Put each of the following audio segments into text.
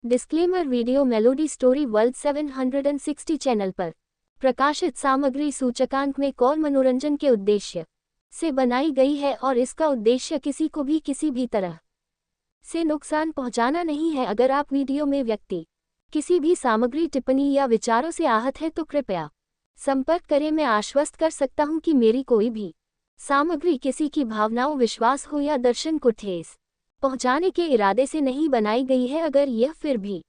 Disclaimer video melody story world 760 channel पर प्रकाशित सामग्री सूचकांक में कौन मनोरंजन के उद्देश्य से बनाई गई है और इसका उद्देश्य किसी को भी किसी भी तरह से नुकसान पहुंचाना नहीं है। अगर आप वीडियो में व्यक्ति किसी भी सामग्री टिप्पणी या विचारों से आहत है तो कृपया संपर्क करें। मैं आश्वस्त कर सकता हूं कि मेरी कोई भी सामग्री किसी की भावनाओं, विश्वास हो या दर्शन को ठेस पहुंचाने के इरादे से नहीं बनाई गई है। अगर यह फिर भी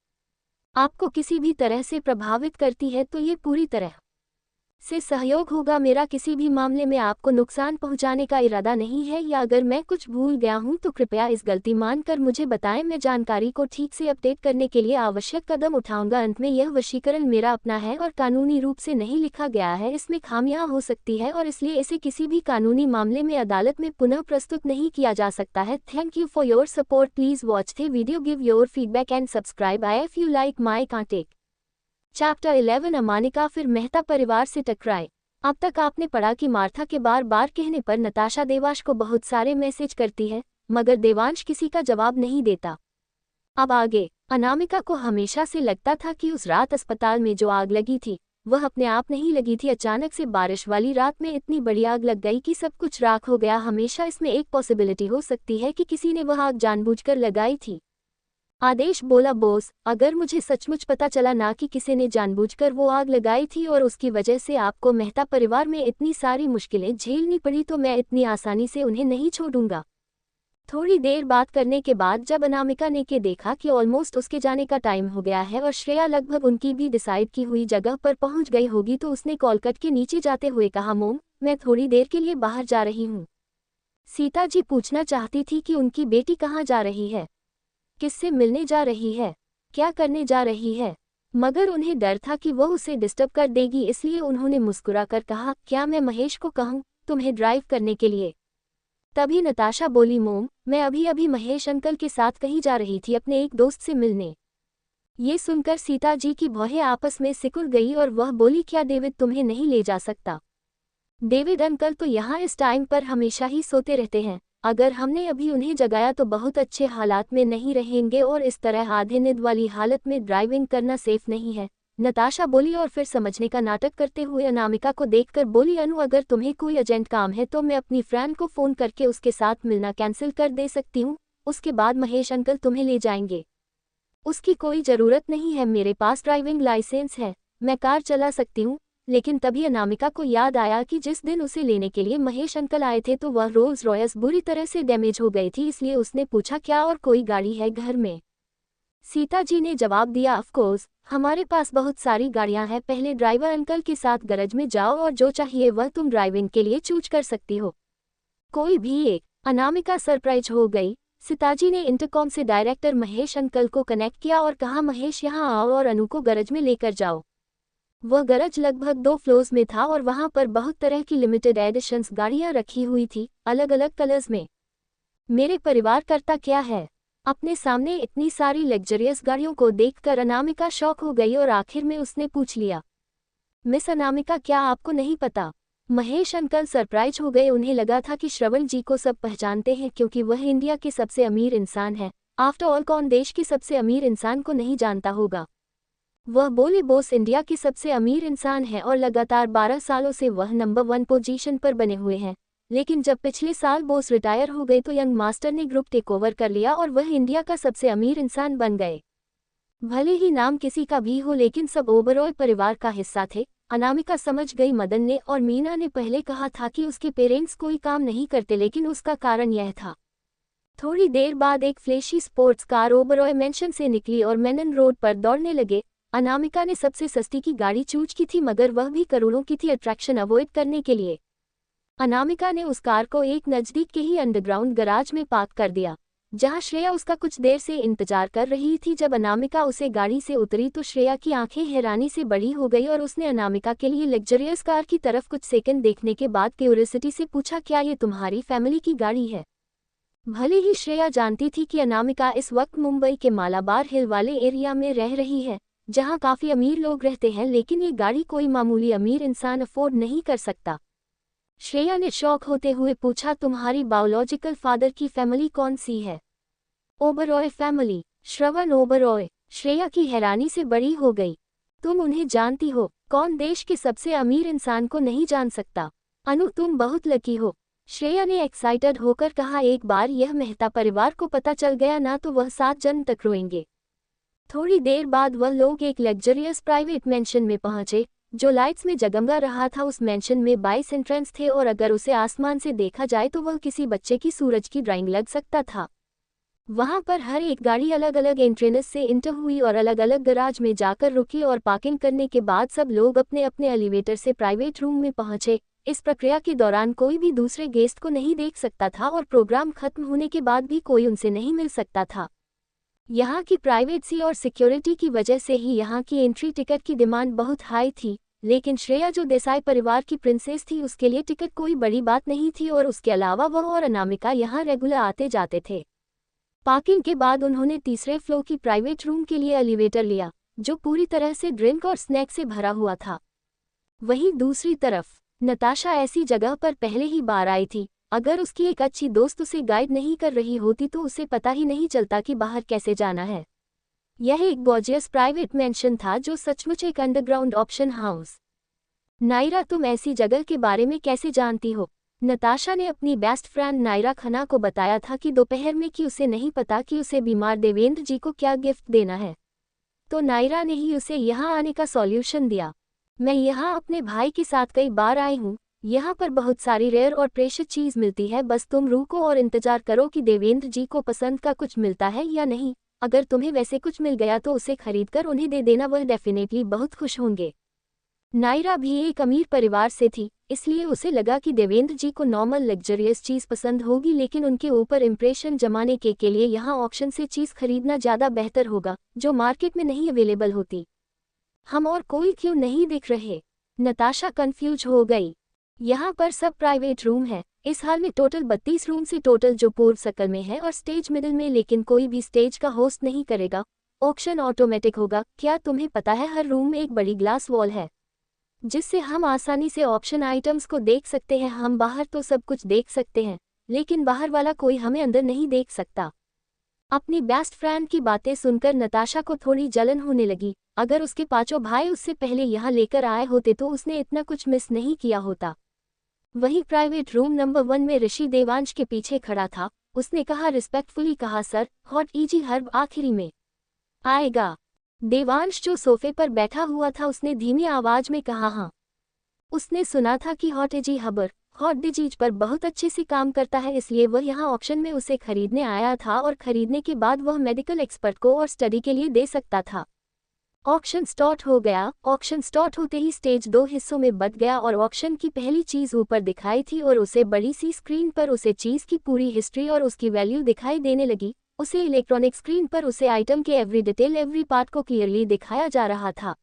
आपको किसी भी तरह से प्रभावित करती है तो ये पूरी तरह से सहयोग होगा। मेरा किसी भी मामले में आपको नुकसान पहुंचाने का इरादा नहीं है, या अगर मैं कुछ भूल गया हूं तो कृपया इस गलती मानकर मुझे बताएं। मैं जानकारी को ठीक से अपडेट करने के लिए आवश्यक कदम उठाऊंगा। अंत में यह वशीकरण मेरा अपना है और कानूनी रूप से नहीं लिखा गया है। इसमें खामियां हो सकती है और इसलिए इसे किसी भी कानूनी मामले में अदालत में पुनः प्रस्तुत नहीं किया जा सकता है। Thank you for your support. Please watch the video, give your feedback and subscribe I if you like my content. Chapter 11 अमानिका फिर मेहता परिवार से टकराए। अब तक आपने पढ़ा कि मार्था के बार बार कहने पर नताशा देवांश को बहुत सारे मैसेज करती है, मगर देवांश किसी का जवाब नहीं देता। अब आगे अनामिका को हमेशा से लगता था कि उस रात अस्पताल में जो आग लगी थी वह अपने आप नहीं लगी थी। अचानक से बारिश वाली रात में इतनी बड़ी आग लग गई कि सब कुछ राख हो गया। हमेशा इसमें एक पॉसिबिलिटी हो सकती है कि किसी ने वह आग जानबूझकर लगाई थी। आदेश बोला, बॉस, अगर मुझे सचमुच पता चला ना कि किसी ने जानबूझकर वो आग लगाई थी और उसकी वजह से आपको मेहता परिवार में इतनी सारी मुश्किलें झेलनी पड़ी तो मैं इतनी आसानी से उन्हें नहीं छोड़ूंगा। थोड़ी देर बात करने के बाद जब अनामिका ने के देखा कि ऑलमोस्ट उसके जाने का टाइम हो गया है और श्रेया लगभग उनकी भी डिसाइड की हुई जगह पर पहुंच गई होगी, तो उसने कॉल कट के नीचे जाते हुए कहा, मोम, मैं थोड़ी देर के लिए बाहर जा रही हूँ। सीता जी पूछना चाहती थी कि उनकी बेटी कहाँ जा रही है, किससे मिलने जा रही है, क्या करने जा रही है, मगर उन्हें डर था कि वह उसे डिस्टर्ब कर देगी, इसलिए उन्होंने मुस्कुराकर कहा, क्या मैं महेश को कहूँ तुम्हें ड्राइव करने के लिए। तभी नताशा बोली, मोम, मैं अभी अभी महेश अंकल के साथ कहीं जा रही थी अपने एक दोस्त से मिलने। ये सुनकर सीता जी की भौहें आपस में सिकुड़ गई और वह बोली, क्या डेविड तुम्हें नहीं ले जा सकता? डेविड अंकल तो यहाँ इस टाइम पर हमेशा ही सोते रहते हैं। अगर हमने अभी उन्हें जगाया तो बहुत अच्छे हालात में नहीं रहेंगे और इस तरह आधे नींद वाली हालत में ड्राइविंग करना सेफ नहीं है। नताशा बोली और फिर समझने का नाटक करते हुए अनामिका को देखकर बोली, अनु, अगर तुम्हें कोई अर्जेंट काम है तो मैं अपनी फ्रेंड को फ़ोन करके उसके साथ मिलना कैंसिल कर दे सकती हूँ। उसके बाद महेश अंकल तुम्हें ले जाएंगे। उसकी कोई ज़रूरत नहीं है, मेरे पास ड्राइविंग लाइसेंस है, मैं कार चला सकती हूँ। लेकिन तभी अनामिका को याद आया कि जिस दिन उसे लेने के लिए महेश अंकल आए थे तो वह रोल्स रॉयस बुरी तरह से डैमेज हो गई थी, इसलिए उसने पूछा, क्या और कोई गाड़ी है घर में? सीता जी ने जवाब दिया, ऑफ कोर्स, हमारे पास बहुत सारी गाड़ियां हैं। पहले ड्राइवर अंकल के साथ गैरेज में जाओ और जो चाहिए वह तुम ड्राइविंग के लिए चूज कर सकती हो, कोई भी एक। अनामिका सरप्राइज हो गई। सीताजी ने इंटरकॉम से डायरेक्टर महेश अंकल को कनेक्ट किया और कहा, महेश यहाँ आओ और अनु को गैरेज में लेकर जाओ। वह गैरेज लगभग 2 फ्लोर्स में था और वहां पर बहुत तरह की लिमिटेड एडिशंस गाड़ियां रखी हुई थी, अलग अलग कलर्स में। मेरे परिवार करता क्या है? अपने सामने इतनी सारी लग्जरियस गाड़ियों को देखकर अनामिका शॉक हो गई और आखिर में उसने पूछ लिया, मिस अनामिका, क्या आपको नहीं पता? महेश अंकल सरप्राइज हो गए। उन्हें लगा था कि श्रवण जी को सब पहचानते हैं क्योंकि वह इंडिया के सबसे अमीर इंसान है। आफ्टर ऑल, कौन देश के सबसे अमीर इंसान को नहीं जानता होगा? वह बोली, बॉस, इंडिया के सबसे अमीर इंसान है और लगातार 12 सालों से वह नंबर 1 पोजीशन पर बने हुए हैं। लेकिन जब पिछले साल बॉस रिटायर हो गए तो यंग मास्टर ने ग्रुप टेक ओवर कर लिया और वह इंडिया का सबसे अमीर इंसान बन गए। भले ही नाम किसी का भी हो, लेकिन सब ओबरॉय परिवार का हिस्सा थे। अनामिका समझ गई। मदन ने और मीना ने पहले कहा था कि उसके पेरेंट्स कोई काम नहीं करते, लेकिन उसका कारण यह था। थोड़ी देर बाद एक flashy sports car Oberoi mansion से निकली और मेनन रोड पर दौड़ने लगे। अनामिका ने सबसे सस्ती की गाड़ी चूज की थी, मगर वह भी करोड़ों की थी, अट्रैक्शन अवॉइड करने के लिए। अनामिका ने उस कार को एक नज़दीक के ही अंडरग्राउंड गैराज में पार्क कर दिया, जहां श्रेया उसका कुछ देर से इंतजार कर रही थी। जब अनामिका उसे गाड़ी से उतरी तो श्रेया की आंखें हैरानी से बड़ी हो गई और उसने अनामिका के लिए लग्जरियस कार की तरफ कुछ सेकंड देखने के बाद क्यूरियोसिटी से पूछा, क्या ये तुम्हारी फैमिली की गाड़ी है? भले ही श्रेया जानती थी कि अनामिका इस वक्त मुंबई के मालाबार हिल वाले एरिया में रह रही है, जहां काफी अमीर लोग रहते हैं, लेकिन ये गाड़ी कोई मामूली अमीर इंसान अफोर्ड नहीं कर सकता। श्रेया ने शौक होते हुए पूछा, तुम्हारी बायोलॉजिकल फादर की फैमिली कौन सी है? ओबरॉय फैमिली। श्रवण ओबरॉय। श्रेया की हैरानी से बड़ी हो गई। तुम उन्हें जानती हो? कौन देश के सबसे अमीर इंसान को नहीं जान सकता? अनु, तुम बहुत लकी हो, श्रेया ने एक्साइटेड होकर कहा। एक बार यह मेहता परिवार को पता चल गया ना तो वह 7 जन्म तक रोएंगे। थोड़ी देर बाद वह लोग एक लग्जरियस प्राइवेट मेंशन में पहुंचे, जो लाइट्स में जगमगा रहा था। उस मेंशन में 22 एंट्रेंस थे और अगर उसे आसमान से देखा जाए तो वह किसी बच्चे की सूरज की ड्राइंग लग सकता था। वहां पर हर एक गाड़ी अलग अलग एंट्रेंस से इंटर हुई और अलग अलग गराज में जाकर रुकी और पार्किंग करने के बाद सब लोग अपने अपने एलिवेटर से प्राइवेट रूम में पहुंचे। इस प्रक्रिया के दौरान कोई भी दूसरे गेस्ट को नहीं देख सकता था और प्रोग्राम खत्म होने के बाद भी कोई उनसे नहीं मिल सकता था। यहाँ की प्राइवेसी और सिक्योरिटी की वजह से ही यहाँ की एंट्री टिकट की डिमांड बहुत हाई थी, लेकिन श्रेया जो देसाई परिवार की प्रिंसेस थी उसके लिए टिकट कोई बड़ी बात नहीं थी और उसके अलावा वह और अनामिका यहाँ रेगुलर आते जाते थे। पार्किंग के बाद उन्होंने तीसरे फ्लोर की प्राइवेट रूम के लिए एलिवेटर लिया, जो पूरी तरह से ड्रिंक और स्नैक से भरा हुआ था। वहीं दूसरी तरफ नताशा ऐसी जगह पर पहले ही बार आई थी। अगर उसकी एक अच्छी दोस्त उसे गाइड नहीं कर रही होती तो उसे पता ही नहीं चलता कि बाहर कैसे जाना है। यह एक गॉर्जियस प्राइवेट मेंशन था जो सचमुच एक अंडरग्राउंड ऑप्शन हाउस। नायरा, तुम ऐसी जगह के बारे में कैसे जानती हो? नताशा ने अपनी बेस्ट फ्रेंड नायरा खन्ना को बताया था कि दोपहर में कि उसे नहीं पता कि उसे बीमार देवेंद्र जी को क्या गिफ्ट देना है, तो नायरा ने ही उसे यहाँ आने का सॉल्यूशन दिया। मैं यहाँ अपने भाई के साथ कई बार आई हूँ। यहाँ पर बहुत सारी रेयर और प्रेशियस चीज़ मिलती है, बस तुम रुको और इंतजार करो कि देवेंद्र जी को पसंद का कुछ मिलता है या नहीं। अगर तुम्हें वैसे कुछ मिल गया तो उसे खरीदकर उन्हें दे देना, वह डेफिनेटली बहुत खुश होंगे। नायरा भी एक अमीर परिवार से थी, इसलिए उसे लगा कि देवेंद्र जी को नॉर्मल लग्जरियस चीज़ पसंद होगी, लेकिन उनके ऊपर इम्प्रेशन जमाने के लिए यहाँ ऑक्शन से चीज़ खरीदना ज़्यादा बेहतर होगा, जो मार्केट में नहीं अवेलेबल होती। हम और कोई क्यों नहीं दिख रहे? नताशा कंफ्यूज हो गई। यहाँ पर सब प्राइवेट रूम है। इस हाल में टोटल 32 रूम से टोटल जो पूर्व सर्कल में है और स्टेज मिडिल में, लेकिन कोई भी स्टेज का होस्ट नहीं करेगा। ऑक्शन ऑटोमेटिक होगा। क्या तुम्हें पता है हर रूम में एक बड़ी ग्लास वॉल है, जिससे हम आसानी से ऑप्शन आइटम्स को देख सकते हैं। हम बाहर तो सब कुछ देख सकते हैं, लेकिन बाहर वाला कोई हमें अंदर नहीं देख सकता। अपनी बेस्ट फ्रेंड की बातें सुनकर नताशा को थोड़ी जलन होने लगी। अगर उसके पांचों भाई उससे पहले यहाँ लेकर आए होते तो उसने इतना कुछ मिस नहीं किया होता। वहीं प्राइवेट रूम नंबर 1 में ऋषि देवांश के पीछे खड़ा था। उसने कहा, रिस्पेक्टफुली कहा, सर, हॉट इजी हर्ब आखिरी में आएगा। देवांश जो सोफे पर बैठा हुआ था उसने धीमी आवाज में कहा, हाँ। उसने सुना था कि हॉट इजी हबर हॉट डिजीज पर बहुत अच्छे से काम करता है, इसलिए वह यहाँ ऑप्शन में उसे खरीदने आया था और खरीदने के बाद वह मेडिकल एक्सपर्ट को और स्टडी के लिए दे सकता था। ऑक्शन स्टार्ट हो गया। ऑक्शन स्टार्ट होते ही स्टेज 2 हिस्सों में बंट गया और ऑक्शन की पहली चीज ऊपर दिखाई थी और उसे बड़ी सी स्क्रीन पर उसे चीज की पूरी हिस्ट्री और उसकी वैल्यू दिखाई देने लगी। उसे इलेक्ट्रॉनिक स्क्रीन पर उसे आइटम के एवरी डिटेल, एवरी पार्ट को क्लियरली दिखाया जा रहा था।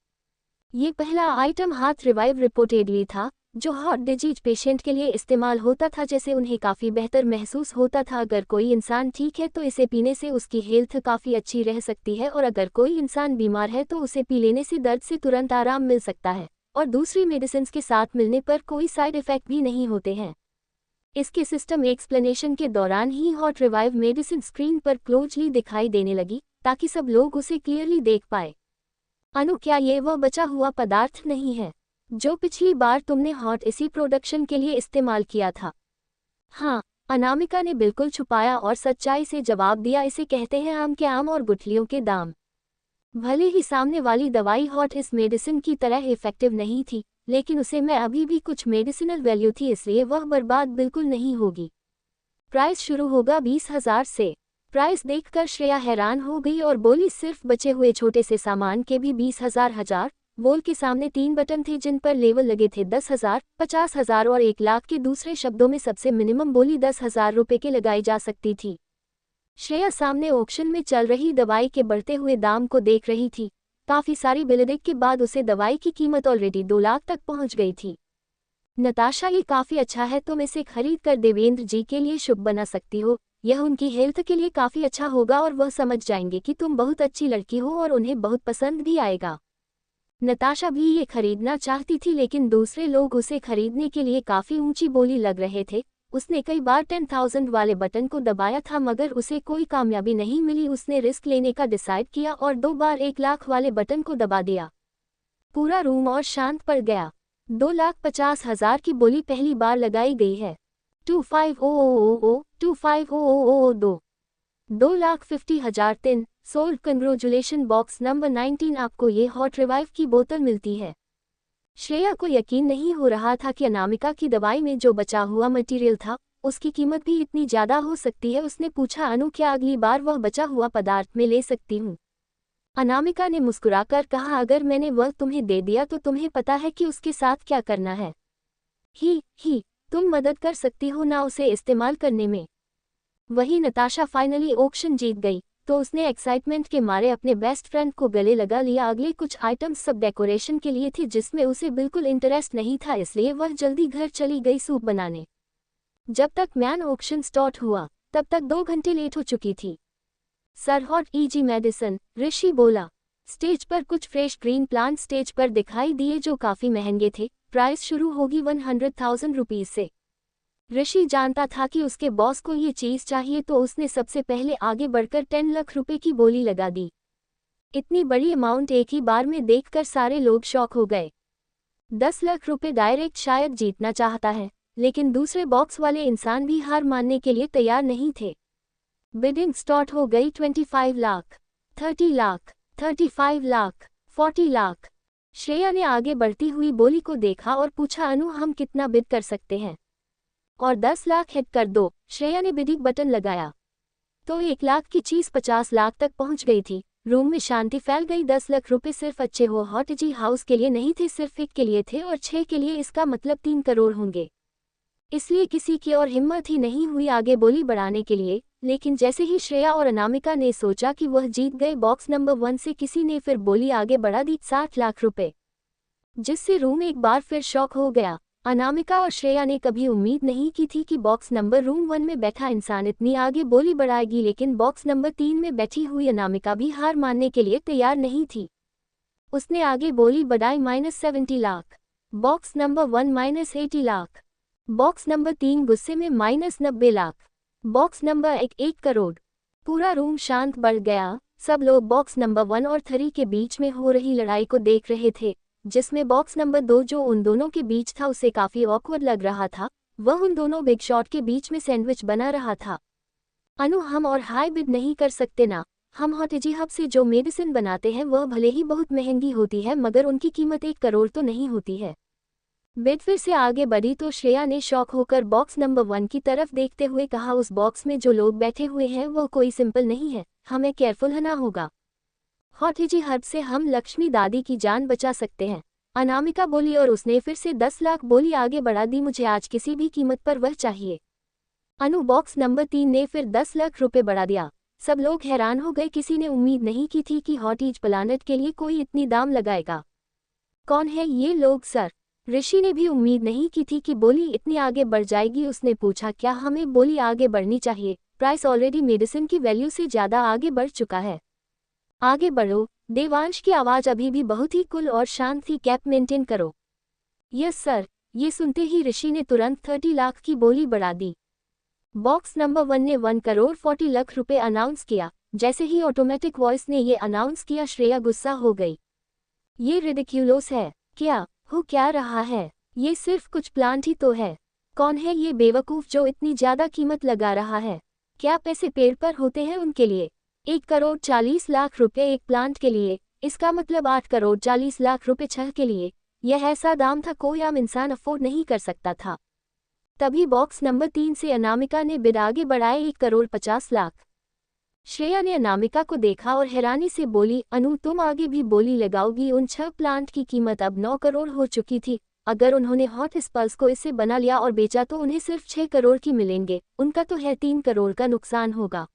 ये पहला आइटम हार्ट रिवाइव रिपोर्टेडली था, जो हार्ट डिजीज पेशेंट के लिए इस्तेमाल होता था, जैसे उन्हें काफ़ी बेहतर महसूस होता था। अगर कोई इंसान ठीक है तो इसे पीने से उसकी हेल्थ काफ़ी अच्छी रह सकती है, और अगर कोई इंसान बीमार है तो उसे पी लेने से दर्द से तुरंत आराम मिल सकता है और दूसरी मेडिसिन के साथ मिलने पर कोई साइड इफ़ेक्ट भी नहीं होते हैं। इसके सिस्टम एक्सप्लेनेशन के दौरान ही हॉट रिवाइव मेडिसिन स्क्रीन पर क्लोजली दिखाई देने लगी, ताकि सब लोग उसे क्लियरली देख पाए। अनु, क्या ये वह बचा हुआ पदार्थ नहीं है जो पिछली बार तुमने हॉट इसी प्रोडक्शन के लिए इस्तेमाल किया था? हाँ, अनामिका ने बिल्कुल छुपाया और सच्चाई से जवाब दिया, इसे कहते हैं आम के आम और गुठलियों के दाम। भले ही सामने वाली दवाई हॉट इस मेडिसिन की तरह इफेक्टिव नहीं थी, लेकिन उसे में अभी भी कुछ मेडिसिनल वैल्यू थी, इसलिए वह बर्बाद बिल्कुल नहीं होगी। प्राइस शुरू होगा 20,000 से। प्राइस देखकर श्रेया हैरान हो गई और बोली, सिर्फ बचे हुए छोटे से सामान के भी 20,000? वॉल के सामने 3 बटन थे जिन पर लेवल लगे थे 10,000, 50,000 और 1,00,000 के। दूसरे शब्दों में सबसे मिनिमम बोली 10,000 रुपये के लगाई जा सकती थी। श्रेया सामने ऑक्शन में चल रही दवाई के बढ़ते हुए दाम को देख रही थी। काफ़ी सारी बिल्डिंग के बाद उसे दवाई की कीमत ऑलरेडी 2 लाख तक पहुंच गई थी। नताशा, ये काफ़ी अच्छा है, तुम इसे खरीद कर देवेंद्र जी के लिए शुभ बना सकती हो। यह उनकी हेल्थ के लिए काफ़ी अच्छा होगा और वह समझ जाएंगे कि तुम बहुत अच्छी लड़की हो और उन्हें बहुत पसंद भी आएगा। नताशा भी ये खरीदना चाहती थी, लेकिन दूसरे लोग उसे खरीदने के लिए काफ़ी ऊंची बोली लग रहे थे। उसने कई बार 10,000 वाले बटन को दबाया था मगर उसे कोई कामयाबी नहीं मिली। उसने रिस्क लेने का डिसाइड किया और 2 बार 1 लाख वाले बटन को दबा दिया। पूरा रूम और शांत पड़ गया। 2,50,000 की बोली पहली बार लगाई गई है। 250000 250002 2,50,000 3 सोल्ड। कंग्रेचुलेशन। बॉक्स नंबर 19 आपको ये हॉट रिवाइव की बोतल मिलती है। श्रेया को यकीन नहीं हो रहा था कि अनामिका की दवाई में जो बचा हुआ मटेरियल था उसकी कीमत भी इतनी ज़्यादा हो सकती है। उसने पूछा, अनु क्या अगली बार वह बचा हुआ पदार्थ में ले सकती हूँ? अनामिका ने मुस्कुराकर कहा, अगर मैंने वह तुम्हें दे दिया तो तुम्हें पता है कि उसके साथ क्या करना है। ही तुम मदद कर सकती हो ना उसे इस्तेमाल करने में। वही नताशा फाइनली ऑक्शन जीत गई तो उसने एक्साइटमेंट के मारे अपने बेस्ट फ्रेंड को गले लगा लिया। अगले कुछ आइटम्स सब डेकोरेशन के लिए थी जिसमें उसे बिल्कुल इंटरेस्ट नहीं था, इसलिए वह जल्दी घर चली गई सूप बनाने। जब तक मैन ऑक्शन स्टार्ट हुआ तब तक 2 घंटे लेट हो चुकी थी। सर हॉट ईजी मेडिसिन, ऋषि बोला। स्टेज पर कुछ फ्रेश ग्रीन प्लांट स्टेज पर दिखाई दिए जो काफी महंगे थे। प्राइस शुरू होगी 100,000 रुपीज से। ऋषि जानता था कि उसके बॉस को ये चीज चाहिए तो उसने सबसे पहले आगे बढ़कर 10 लाख रुपए की बोली लगा दी। इतनी बड़ी अमाउंट एक ही बार में देखकर सारे लोग शॉक हो गए। 10 लाख रुपए डायरेक्ट शायद जीतना चाहता है, लेकिन दूसरे बॉक्स वाले इंसान भी हार मानने के लिए तैयार नहीं थे। बिडिंग स्टार्ट हो गई। 25 लाख, 30 लाख, 35 लाख, 40 लाख। श्रेया ने आगे बढ़ती हुई बोली को देखा और पूछा, अनु हम कितना बिड कर सकते हैं? और 10 लाख हिट कर दो। श्रेया ने बिडिंग बटन लगाया तो 1 लाख की चीज 50 लाख तक पहुंच गई थी। रूम में शांति फैल गई। 10 लाख रुपए सिर्फ अच्छे हो हॉट जी हाउस के लिए नहीं थे, सिर्फ एक के लिए थे और 6 के लिए, इसका मतलब 3 करोड़ होंगे। इसलिए किसी की और हिम्मत ही नहीं हुई आगे बोली बढ़ाने के लिए। लेकिन जैसे ही श्रेया और अनामिका ने सोचा कि वह जीत गए बॉक्स नंबर 1 से, किसी ने फिर बोली आगे बढ़ा दी 60 लाख रुपए, जिससे रूम एक बार फिर शॉक हो गया। अनामिका और श्रेया ने कभी उम्मीद नहीं की थी कि बॉक्स नंबर रूम 1 में बैठा इंसान इतनी आगे बोली बढ़ाएगी, लेकिन बॉक्स नंबर 3 में बैठी हुई अनामिका भी हार मानने के लिए तैयार नहीं थी। उसने आगे बोली बढ़ाई -70 lakh. Box number 1 -80 lakh. Box number 3 गुस्से में -90 लाख। Box number 1 crore. पूरा रूम शांत बढ़ गया। सब लोग बॉक्स नंबर 1 और 3 के बीच में हो रही लड़ाई को देख रहे थे, जिसमें बॉक्स नंबर 2 जो उन दोनों के बीच था उसे काफी ऑकवर्ड लग रहा था। वह उन दोनों बिग शॉट के बीच में सैंडविच बना रहा था। अनु हम और हाई बिड नहीं कर सकते ना? हम हॉटजी हब से जो मेडिसिन बनाते हैं वह भले ही बहुत महंगी होती है मगर उनकी कीमत 1 करोड़ तो नहीं होती है। बिड फिर से आगे बढ़ी तो श्रेया ने शॉक होकर बॉक्स नंबर 1 की तरफ देखते हुए कहा, उस बॉक्स में जो लोग बैठे हुए हैं वह कोई सिंपल नहीं है, हमें केयरफुल होना होगा। हॉटजी हर्ब से हम लक्ष्मी दादी की जान बचा सकते हैं, अनामिका बोली और उसने फिर से 10 लाख बोली आगे बढ़ा दी। मुझे आज किसी भी कीमत पर वह चाहिए। अनु बॉक्स नंबर 3 ने फिर 10 लाख रुपए बढ़ा दिया। सब लोग हैरान हो गए, किसी ने उम्मीद नहीं की थी कि हॉटेज प्लानट के लिए कोई इतनी दाम लगाएगा। कौन है ये लोग सर? ऋषि ने भी उम्मीद नहीं की थी कि बोली इतनी आगे बढ़ जाएगी। उसने पूछा, क्या हमें बोली आगे बढ़नी चाहिए? प्राइस ऑलरेडी मेडिसिन की वैल्यू से ज़्यादा आगे बढ़ चुका है। आगे बढ़ो। देवांश की आवाज़ अभी भी बहुत ही कूल और शांत थी। कैप मेंटेन करो। Yes sir. ये सुनते ही ऋषि ने तुरंत 30 लाख की बोली बढ़ा दी। बॉक्स नंबर 1 ने 1 करोड़ 40 लाख रुपए अनाउंस किया। जैसे ही ऑटोमेटिक वॉइस ने ये अनाउंस किया, श्रेया गुस्सा हो गई। ये रिडिक्यूलोस है। क्या हो क्या रहा है? ये सिर्फ कुछ प्लांट ही तो है। कौन है ये बेवकूफ़ जो इतनी ज़्यादा कीमत लगा रहा है? क्या पैसे पेड़ पर होते हैं उनके लिए? 1 करोड़ 40 लाख रुपए एक प्लांट के लिए, इसका मतलब 8 करोड़ 40 लाख रुपए 6 के लिए। यह ऐसा दाम था कोई आम इंसान अफोर्ड नहीं कर सकता था। तभी बॉक्स नंबर 3 से अनामिका ने बिड आगे बढ़ाए 1 करोड़ 50 लाख। श्रेया ने अनामिका को देखा और हैरानी से बोली, अनु तुम आगे भी बोली लगाओगी? उन 6 प्लांट की कीमत अब 9 करोड़ हो चुकी थी। अगर उन्होंने हॉट स्पल्स को इससे बना लिया और बेचा तो उन्हें सिर्फ 6 करोड़ की मिलेंगे। उनका तो है 3 करोड़ का नुकसान होगा।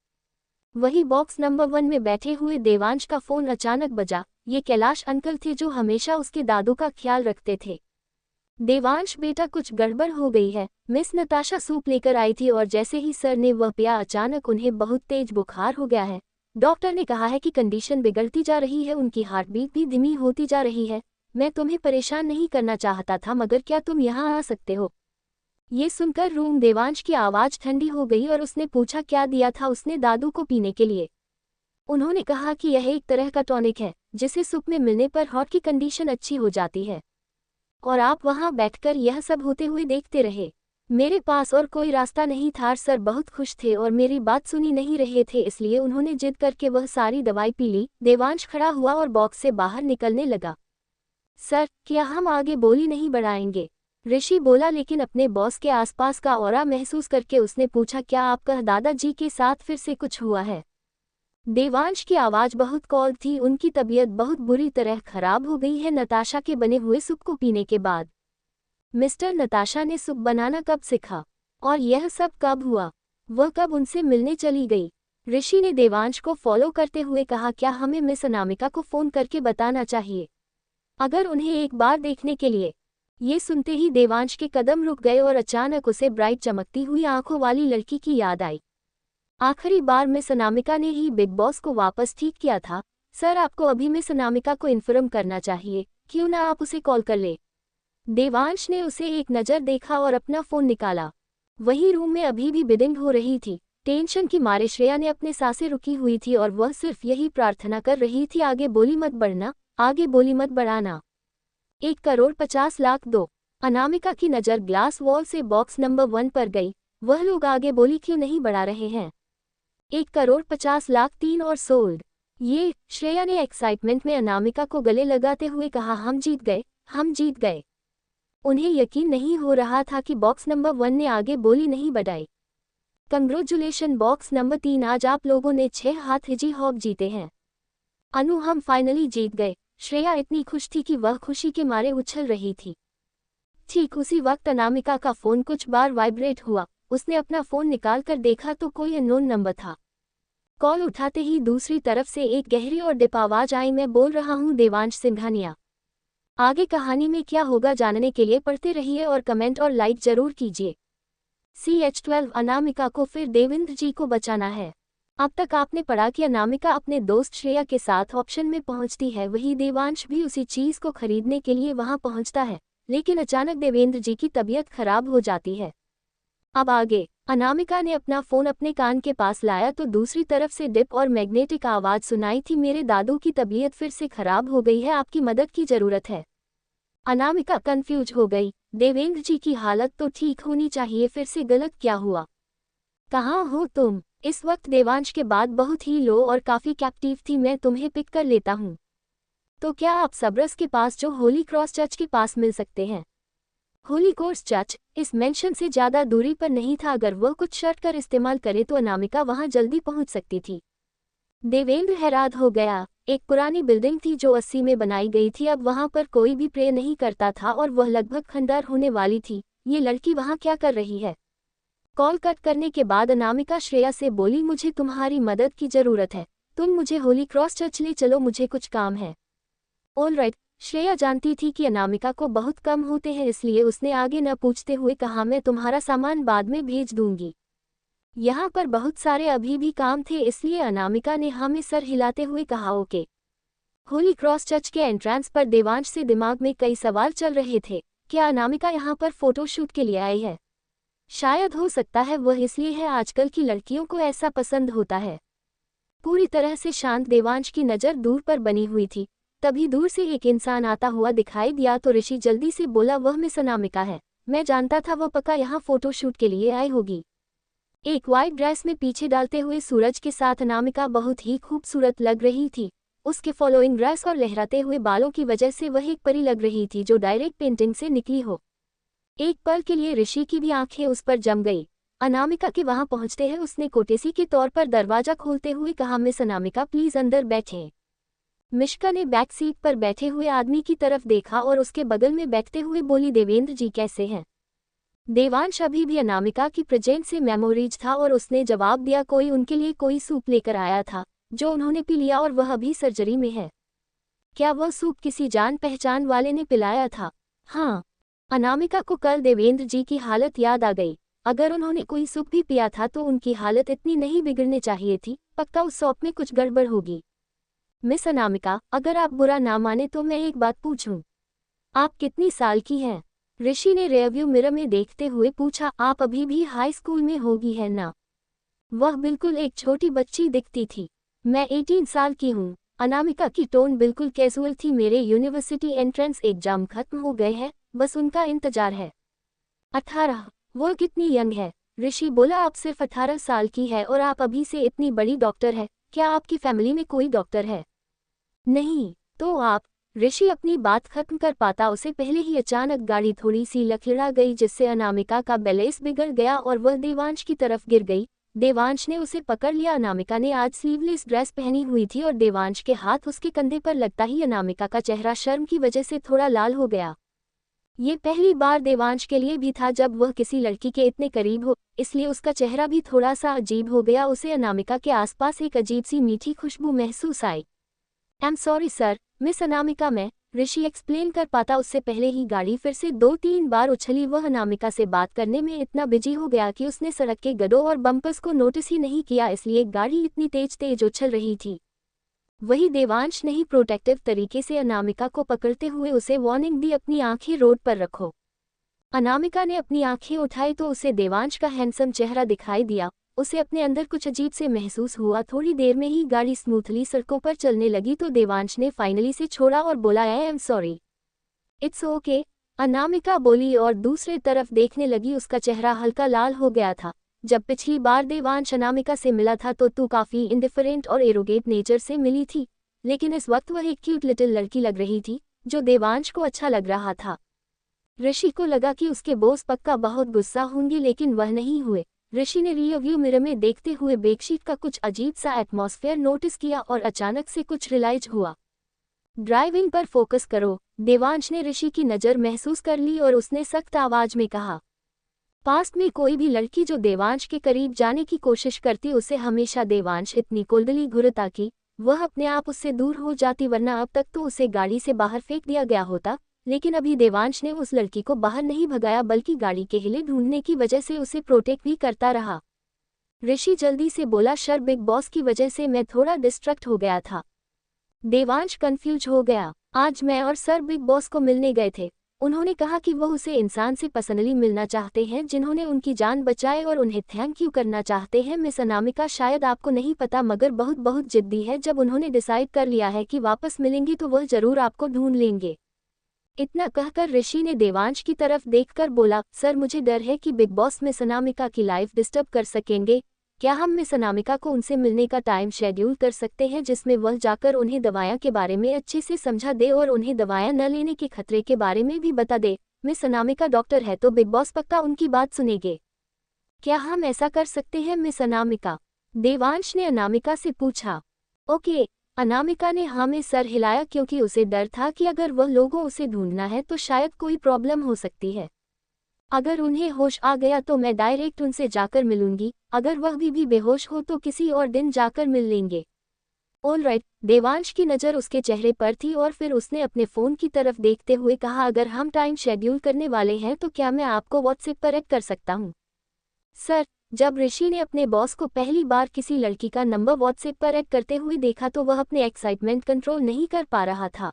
वही बॉक्स नंबर 1 में बैठे हुए देवांश का फोन अचानक बजा। ये कैलाश अंकल थे जो हमेशा उसके दादू का ख्याल रखते थे। देवांश बेटा कुछ गड़बड़ हो गई है। मिस नताशा सूप लेकर आई थी और जैसे ही सर ने वह पिया अचानक उन्हें बहुत तेज बुखार हो गया है। डॉक्टर ने कहा है कि कंडीशन बिगड़ती जा रही है, उनकी हार्ट बीट भी धीमी होती जा रही है। मैं तुम्हें परेशान नहीं करना चाहता था मगर क्या तुम यहाँ आ सकते हो? ये सुनकर रूम देवांश की आवाज ठंडी हो गई और उसने पूछा क्या दिया था उसने दादू को पीने के लिए। उन्होंने कहा कि यह एक तरह का टॉनिक है जिसे सूप में मिलने पर हार्ट की कंडीशन अच्छी हो जाती है। और आप वहां बैठकर यह सब होते हुए देखते रहे। मेरे पास और कोई रास्ता नहीं था। सर बहुत खुश थे और मेरी बात सुनी नहीं रहे थे, इसलिए उन्होंने जिद करके वह सारी दवाई पी ली। देवांश खड़ा हुआ और बॉक्स से बाहर निकलने लगा। सर, क्या हम आगे बोली नहीं बढ़ाएंगे? ऋषि बोला, लेकिन अपने बॉस के आसपास का ऑरा महसूस करके उसने पूछा, क्या आपका दादाजी के साथ फिर से कुछ हुआ है? देवांश की आवाज बहुत कोल्ड थी। उनकी तबीयत बहुत बुरी तरह खराब हो गई है नताशा के बने हुए सूप को पीने के बाद। मिस्टर नताशा ने सूप बनाना कब सीखा? और यह सब कब हुआ? वह कब उनसे मिलने चली गई? ऋषि ने देवांश को फॉलो करते हुए कहा, क्या हमें मिस अनामिका को फोन करके बताना चाहिए, अगर उन्हें एक बार देखने के लिए? ये सुनते ही देवांश के कदम रुक गए और अचानक उसे ब्राइट चमकती हुई आंखों वाली लड़की की याद आई। आखिरी बार मिस अनामिका ने ही बिग बॉस को वापस ठीक किया था। सर, आपको अभी मिस अनामिका को इन्फॉर्म करना चाहिए, क्यों ना आप उसे कॉल कर ले। देवांश ने उसे एक नज़र देखा और अपना फोन निकाला। वही रूम में अभी भी बिडिंग हो रही थी। टेंशन की मारे श्रेया ने अपने सांसें रुकी हुई थी और वह सिर्फ यही प्रार्थना कर रही थी, आगे बोली मत बढ़ना, आगे बोली मत बढ़ाना। 1,50,00,000 दो। अनामिका की नज़र ग्लास वॉल से बॉक्स नंबर 1 पर गई। वह लोग आगे बोली क्यों नहीं बढ़ा रहे हैं? 1,50,00,000 3 और सोल्ड। ये, श्रेया ने एक्साइटमेंट में अनामिका को गले लगाते हुए कहा, हम जीत गए, हम जीत गए। उन्हें यकीन नहीं हो रहा था कि बॉक्स नंबर 1 ने आगे बोली नहीं बढ़ाई। कंग्रेचुलेशन बॉक्स नंबर 3, आज आप लोगों ने 6 हाथ हिजी हॉक जीते हैं। अनु, हम फाइनली जीत गए। श्रेया इतनी खुश थी कि वह खुशी के मारे उछल रही थी। ठीक उसी वक्त अनामिका का फोन कुछ बार वाइब्रेट हुआ। उसने अपना फोन निकाल कर देखा तो कोई अननोन नंबर था। कॉल उठाते ही दूसरी तरफ से एक गहरी और डिप आवाज आई, मैं बोल रहा हूं देवांश सिंघानिया। आगे कहानी में क्या होगा जानने के लिए पढ़ते रहिए और कमेंट और लाइक जरूर कीजिए। CH12 अनामिका को फिर देवेंद्र जी को बचाना है। अब तक आपने पढ़ा कि अनामिका अपने दोस्त श्रेया के साथ ऑप्शन में पहुंचती है, वही देवांश भी उसी चीज को खरीदने के लिए वहां पहुंचता है, लेकिन अचानक देवेंद्र जी की तबीयत खराब हो जाती है। अब आगे, अनामिका ने अपना फोन अपने कान के पास लाया तो दूसरी तरफ से डिप और मैग्नेटिक आवाज सुनाई थी, मेरे दादू की तबीयत फिर से खराब हो गई है, आपकी मदद की जरूरत है। अनामिका कंफ्यूज हो गई। देवेंद्र जी की हालत तो ठीक होनी चाहिए, फिर से गलत क्या हुआ? कहाँ हो तुम? इस वक्त देवांश के बाद बहुत ही लो और काफी कैप्टिव थी, मैं तुम्हें पिक कर लेता हूँ। तो क्या आप सबरस के पास जो होली क्रॉस चर्च के पास मिल सकते हैं? होली क्रॉस चर्च इस मेंशन से ज्यादा दूरी पर नहीं था, अगर वह कुछ शर्ट कर इस्तेमाल करे तो अनामिका वहां जल्दी पहुंच सकती थी। देवेंद्र हैरान हो गया। एक पुरानी बिल्डिंग थी जो 80 में बनाई गई थी, अब वहां पर कोई भी प्रे नहीं करता था और वह लगभग खंडहर होने वाली थी। ये लड़की वहां क्या कर रही है? कॉल कट करने के बाद अनामिका श्रेया से बोली, मुझे तुम्हारी मदद की जरूरत है, तुम मुझे होली क्रॉस चर्च ले चलो, मुझे कुछ काम है। ऑलराइट। श्रेया जानती थी कि अनामिका को बहुत कम होते हैं, इसलिए उसने आगे न पूछते हुए कहा, मैं तुम्हारा सामान बाद में भेज दूंगी। यहाँ पर बहुत सारे अभी भी काम थे, इसलिए अनामिका ने हाँ में सर हिलाते हुए कहा, ओके। होली क्रॉस चर्च के एंट्रेंस पर देवांश से दिमाग में कई सवाल चल रहे थे। क्या अनामिका यहाँ पर फोटोशूट के लिए आई है? शायद हो सकता है वह इसलिए है, आजकल की लड़कियों को ऐसा पसंद होता है। पूरी तरह से शांत देवांश की नज़र दूर पर बनी हुई थी। तभी दूर से एक इंसान आता हुआ दिखाई दिया तो ऋषि जल्दी से बोला, वह मिस अनामिका है, मैं जानता था वह पक्का यहाँ फोटोशूट के लिए आई होगी। एक वाइट ड्रेस में पीछे डालते हुए सूरज के साथ अनामिका बहुत ही खूबसूरत लग रही थी। उसके फॉलोइंग ड्रेस और लहराते हुए बालों की वजह से वह एक परी लग रही थी जो डायरेक्ट पेंटिंग से निकली हो। एक पल के लिए ऋषि की भी आंखें उस पर जम गई। अनामिका के वहां पहुंचते ही उसने कोटेसी के तौर पर दरवाजा खोलते हुए कहा, मिस अनामिका प्लीज अंदर बैठें। मिश्का ने बैक सीट पर बैठे हुए आदमी की तरफ देखा और उसके बगल में बैठते हुए बोली, देवेंद्र जी कैसे हैं? देवांश अभी भी अनामिका की प्रेजेंस से मेमोरीज था और उसने जवाब दिया, कोई उनके लिए कोई सूप लेकर आया था जो उन्होंने पी लिया और वह अभी सर्जरी में है। क्या वह सूप किसी जान पहचान वाले ने पिलाया था? हाँ। अनामिका को कल देवेंद्र जी की हालत याद आ गई। अगर उन्होंने कोई सूप भी पिया था तो उनकी हालत इतनी नहीं बिगड़नी चाहिए थी, पक्का उस सूप में कुछ गड़बड़ होगी। मिस अनामिका, अगर आप बुरा ना माने तो मैं एक बात पूछूं? आप कितनी साल की हैं? ऋषि ने रियरव्यू मिरर में देखते हुए पूछा, आप अभी भी हाई स्कूल में होगी है ना? वह बिल्कुल एक छोटी बच्ची दिखती थी। मैं 18 साल की हूँ। अनामिका की टोन बिल्कुल कैजुअल थी। मेरे यूनिवर्सिटी एंट्रेंस एग्जाम खत्म हो गए हैं, बस उनका इंतजार है। 18? वो कितनी यंग है? ऋषि बोला, आप सिर्फ 18 साल की है और आप अभी से इतनी बड़ी डॉक्टर है। क्या आपकी फैमिली में कोई डॉक्टर है? नहीं। तो आप? ऋषि अपनी बात खत्म कर पाता उसे पहले ही अचानक गाड़ी थोड़ी सी लड़खड़ा गई, जिससे अनामिका का बैलेंस बिगड़ गया और वह देवांश की तरफ गिर गई। देवांश ने उसे पकड़ लिया। अनामिका ने आज स्लीवलेस ड्रेस पहनी हुई थी और देवांश के हाथ उसके कंधे पर लगता ही अनामिका का चेहरा शर्म की वजह से थोड़ा लाल हो गया। ये पहली बार देवांश के लिए भी था जब वह किसी लड़की के इतने करीब हो, इसलिए उसका चेहरा भी थोड़ा सा अजीब हो गया। उसे अनामिका के आसपास एक अजीब सी मीठी खुशबू महसूस आई। I am sorry sir, miss Anamika. मैं ऋषि एक्सप्लेन कर पाता उससे पहले ही गाड़ी फिर से 2-3 बार उछली। वह अनामिका से बात करने में इतना बिजी हो गया कि उसने सड़क के गड्ढों और बम्पर्स को नोटिस ही नहीं किया, इसलिए गाड़ी इतनी तेज उछल रही थी। वही देवांश ने ही प्रोटेक्टिव तरीके से अनामिका को पकड़ते हुए उसे वार्निंग दी, अपनी आंखें रोड पर रखो। अनामिका ने अपनी आंखें उठाई तो उसे देवांश का हैंडसम चेहरा दिखाई दिया। उसे अपने अंदर कुछ अजीब से महसूस हुआ। थोड़ी देर में ही गाड़ी स्मूथली सड़कों पर चलने लगी तो देवांश ने फाइनली से छोड़ा और बोला, आई am sorry. It's okay, Anamika बोली और दूसरे तरफ देखने लगी। उसका चेहरा हल्का लाल हो गया था। जब पिछली बार देवांश अनामिका से मिला था तो तू काफी इंडिफरेंट और एरोगेट नेचर से मिली थी, लेकिन इस वक्त वह एक क्यूट लिटिल लड़की लग रही थी, जो देवांश को अच्छा लग रहा था। ऋषि को लगा कि उसके बॉस पक्का बहुत गुस्सा होंगे, लेकिन वह नहीं हुए। ऋषि ने रियरव्यू मिरर में देखते हुए बेडशीट का कुछ अजीब सा एटमॉस्फेयर नोटिस किया और अचानक से कुछ रियलाइज हुआ। ड्राइविंग पर फोकस करो। देवांश ने ऋषि की नज़र महसूस कर ली और उसने सख्त आवाज में कहा। पास्ट में कोई भी लड़की जो देवांश के करीब जाने की कोशिश करती, उसे हमेशा देवांश इतनी कोल्डली घूरता कि वह अपने आप उससे दूर हो जाती, वरना अब तक तो उसे गाड़ी से बाहर फेंक दिया गया होता। लेकिन अभी देवांश ने उस लड़की को बाहर नहीं भगाया, बल्कि गाड़ी के हिले ढूंढने की वजह से उसे प्रोटेक्ट भी करता रहा। ऋषि जल्दी से बोला, सर बिग बॉस की वजह से मैं थोड़ा डिस्ट्रैक्ट हो गया था। देवांश कंफ्यूज हो गया। आज मैं और सर बिग बॉस को मिलने गए थे। उन्होंने कहा कि वह उसे इंसान से पर्सनली मिलना चाहते हैं जिन्होंने उनकी जान बचाई और उन्हें थैंक यू करना चाहते हैं। मिस अनामिका, शायद आपको नहीं पता मगर बहुत जिद्दी है। जब उन्होंने डिसाइड कर लिया है कि वापस मिलेंगी तो वह जरूर आपको ढूंढ लेंगे। इतना कहकर ऋषि ने देवांश की तरफ देखकर बोला, सर मुझे डर है कि बिग बॉस मिस अनामिका की लाइफ डिस्टर्ब कर सकेंगे। क्या हम मिस अनामिका को उनसे मिलने का टाइम शेड्यूल कर सकते हैं, जिसमें वह जाकर उन्हें दवाइयाँ के बारे में अच्छे से समझा दे और उन्हें दवाइयाँ न लेने के खतरे के बारे में भी बता दे। मिस अनामिका डॉक्टर है तो बिग बॉस पक्का उनकी बात सुनेंगे। क्या हम ऐसा कर सकते हैं मिस अनामिका? देवांश ने अनामिका से पूछा। ओके, अनामिका ने हाँ में सर हिलाया, क्योंकि उसे डर था कि अगर वह लोगों उसे ढूंढना है तो शायद कोई प्रॉब्लम हो सकती है। अगर उन्हें होश आ गया तो मैं डायरेक्ट उनसे जाकर मिलूंगी, अगर वह भी बेहोश हो तो किसी और दिन जाकर मिल लेंगे। ऑलराइट। देवांश की नज़र उसके चेहरे पर थी और फिर उसने अपने फ़ोन की तरफ देखते हुए कहा, अगर हम टाइम शेड्यूल करने वाले हैं तो क्या मैं आपको व्हाट्सएप पर ऐड कर सकता हूँ? सर, जब ऋषि ने अपने बॉस को पहली बार किसी लड़की का नंबर व्हाट्सएप पर ऐड करते हुए देखा तो वह अपने एक्साइटमेंट कंट्रोल नहीं कर पा रहा था।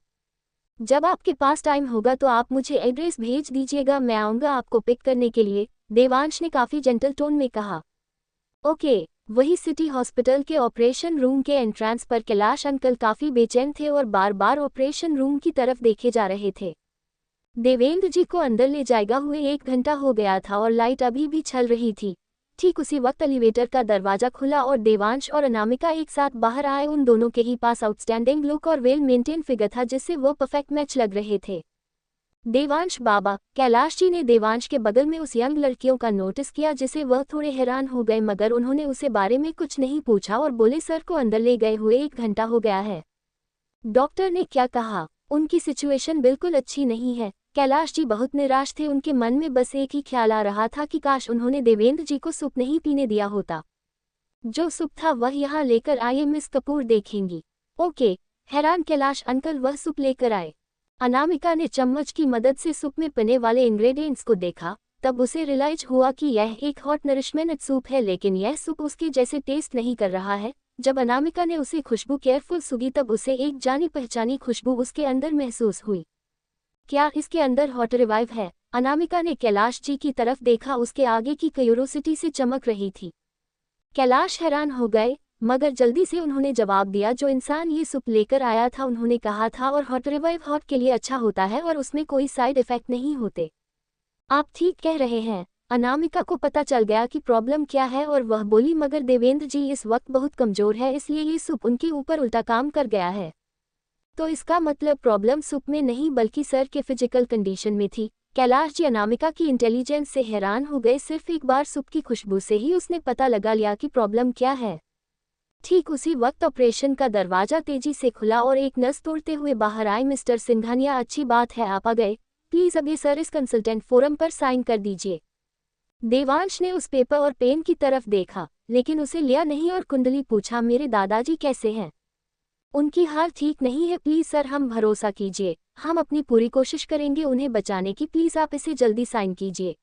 जब आपके पास टाइम होगा तो आप मुझे एड्रेस भेज दीजिएगा, मैं आऊँगा आपको पिक करने के लिए, देवांश ने काफ़ी जेंटल टोन में कहा। ओके। वही सिटी हॉस्पिटल के ऑपरेशन रूम के एंट्रेंस पर कैलाश अंकल काफ़ी बेचैन थे और बार बार ऑपरेशन रूम की तरफ देखे जा रहे थे। देवेंद्र जी को अंदर ले जाएगा हुए 1 घंटा हो गया था और लाइट अभी भी चल रही थी। ठीक उसी वक्त एलिवेटर का दरवाजा खुला और देवांश और अनामिका एक साथ बाहर आए। उन दोनों के ही पास आउटस्टैंडिंग लुक और वेल मेंटेन फिगर था, जिससे वो परफेक्ट मैच लग रहे थे। देवांश बाबा, कैलाश जी ने देवांश के बगल में उस यंग लड़कियों का नोटिस किया, जिसे वह थोड़े हैरान हो गए, मगर उन्होंने उसे बारे में कुछ नहीं पूछा और बोले, सर को अंदर ले गए हुए 1 घंटा हो गया है। डॉक्टर ने क्या कहा? उनकी सिचुएशन बिल्कुल अच्छी नहीं है। कैलाश जी बहुत निराश थे। उनके मन में बस एक ही ख्याल आ रहा था कि काश उन्होंने देवेंद्र जी को सूप नहीं पीने दिया होता। जो सूप था वह यहाँ लेकर आइए, मिस कपूर देखेंगी। ओके। हैरान कैलाश अंकल वह सूप लेकर आए। अनामिका ने चम्मच की मदद से सूप में पने वाले इंग्रेडिएंट्स को देखा, तब उसे रियलाइज हुआ कि यह एक हॉट नरिशमेंट सूप है, लेकिन यह सूप उसके जैसे टेस्ट नहीं कर रहा है। जब अनामिका ने उसे खुशबू केयरफुल सूंघी तब उसे एक जानी पहचानी खुशबू उसके अंदर महसूस हुई। क्या इसके अंदर हॉट रिवाइव है? अनामिका ने कैलाश जी की तरफ देखा, उसके आगे की क्यूरोसिटी से चमक रही थी। कैलाश हैरान हो गए, मगर जल्दी से उन्होंने जवाब दिया, जो इंसान ये सूप लेकर आया था उन्होंने कहा था, और हॉट रिवाइव हॉट के लिए अच्छा होता है और उसमें कोई साइड इफेक्ट नहीं होते। आप ठीक कह रहे हैं। अनामिका को पता चल गया कि प्रॉब्लम क्या है और वह बोली, मगर देवेंद्र जी इस वक्त बहुत कमजोर है, इसलिए ये सूप उनके ऊपर उल्टा काम कर गया है। तो इसका मतलब प्रॉब्लम सूप में नहीं बल्कि सर के फिजिकल कंडीशन में थी। कैलाश जी अनामिका की इंटेलिजेंस से हैरान हो गए। सिर्फ एक बार सूप की खुशबू से ही उसने पता लगा लिया कि प्रॉब्लम क्या है। ठीक उसी वक्त ऑपरेशन का दरवाजा तेजी से खुला और एक नस तोड़ते हुए बाहर आए। मिस्टर सिंघानिया, अच्छी बात है आप आ गए। प्लीज अब ये सर इस कंसल्टेंट फोरम पर साइन कर दीजिए। देवांश ने उस पेपर और पेन की तरफ देखा, लेकिन उसे लिया नहीं और कुंडली पूछा, मेरे दादाजी कैसे हैं? उनकी हाल ठीक नहीं है। प्लीज सर, हम भरोसा कीजिए, हम अपनी पूरी कोशिश करेंगे उन्हें बचाने की। प्लीज आप इसे जल्दी साइन कीजिए।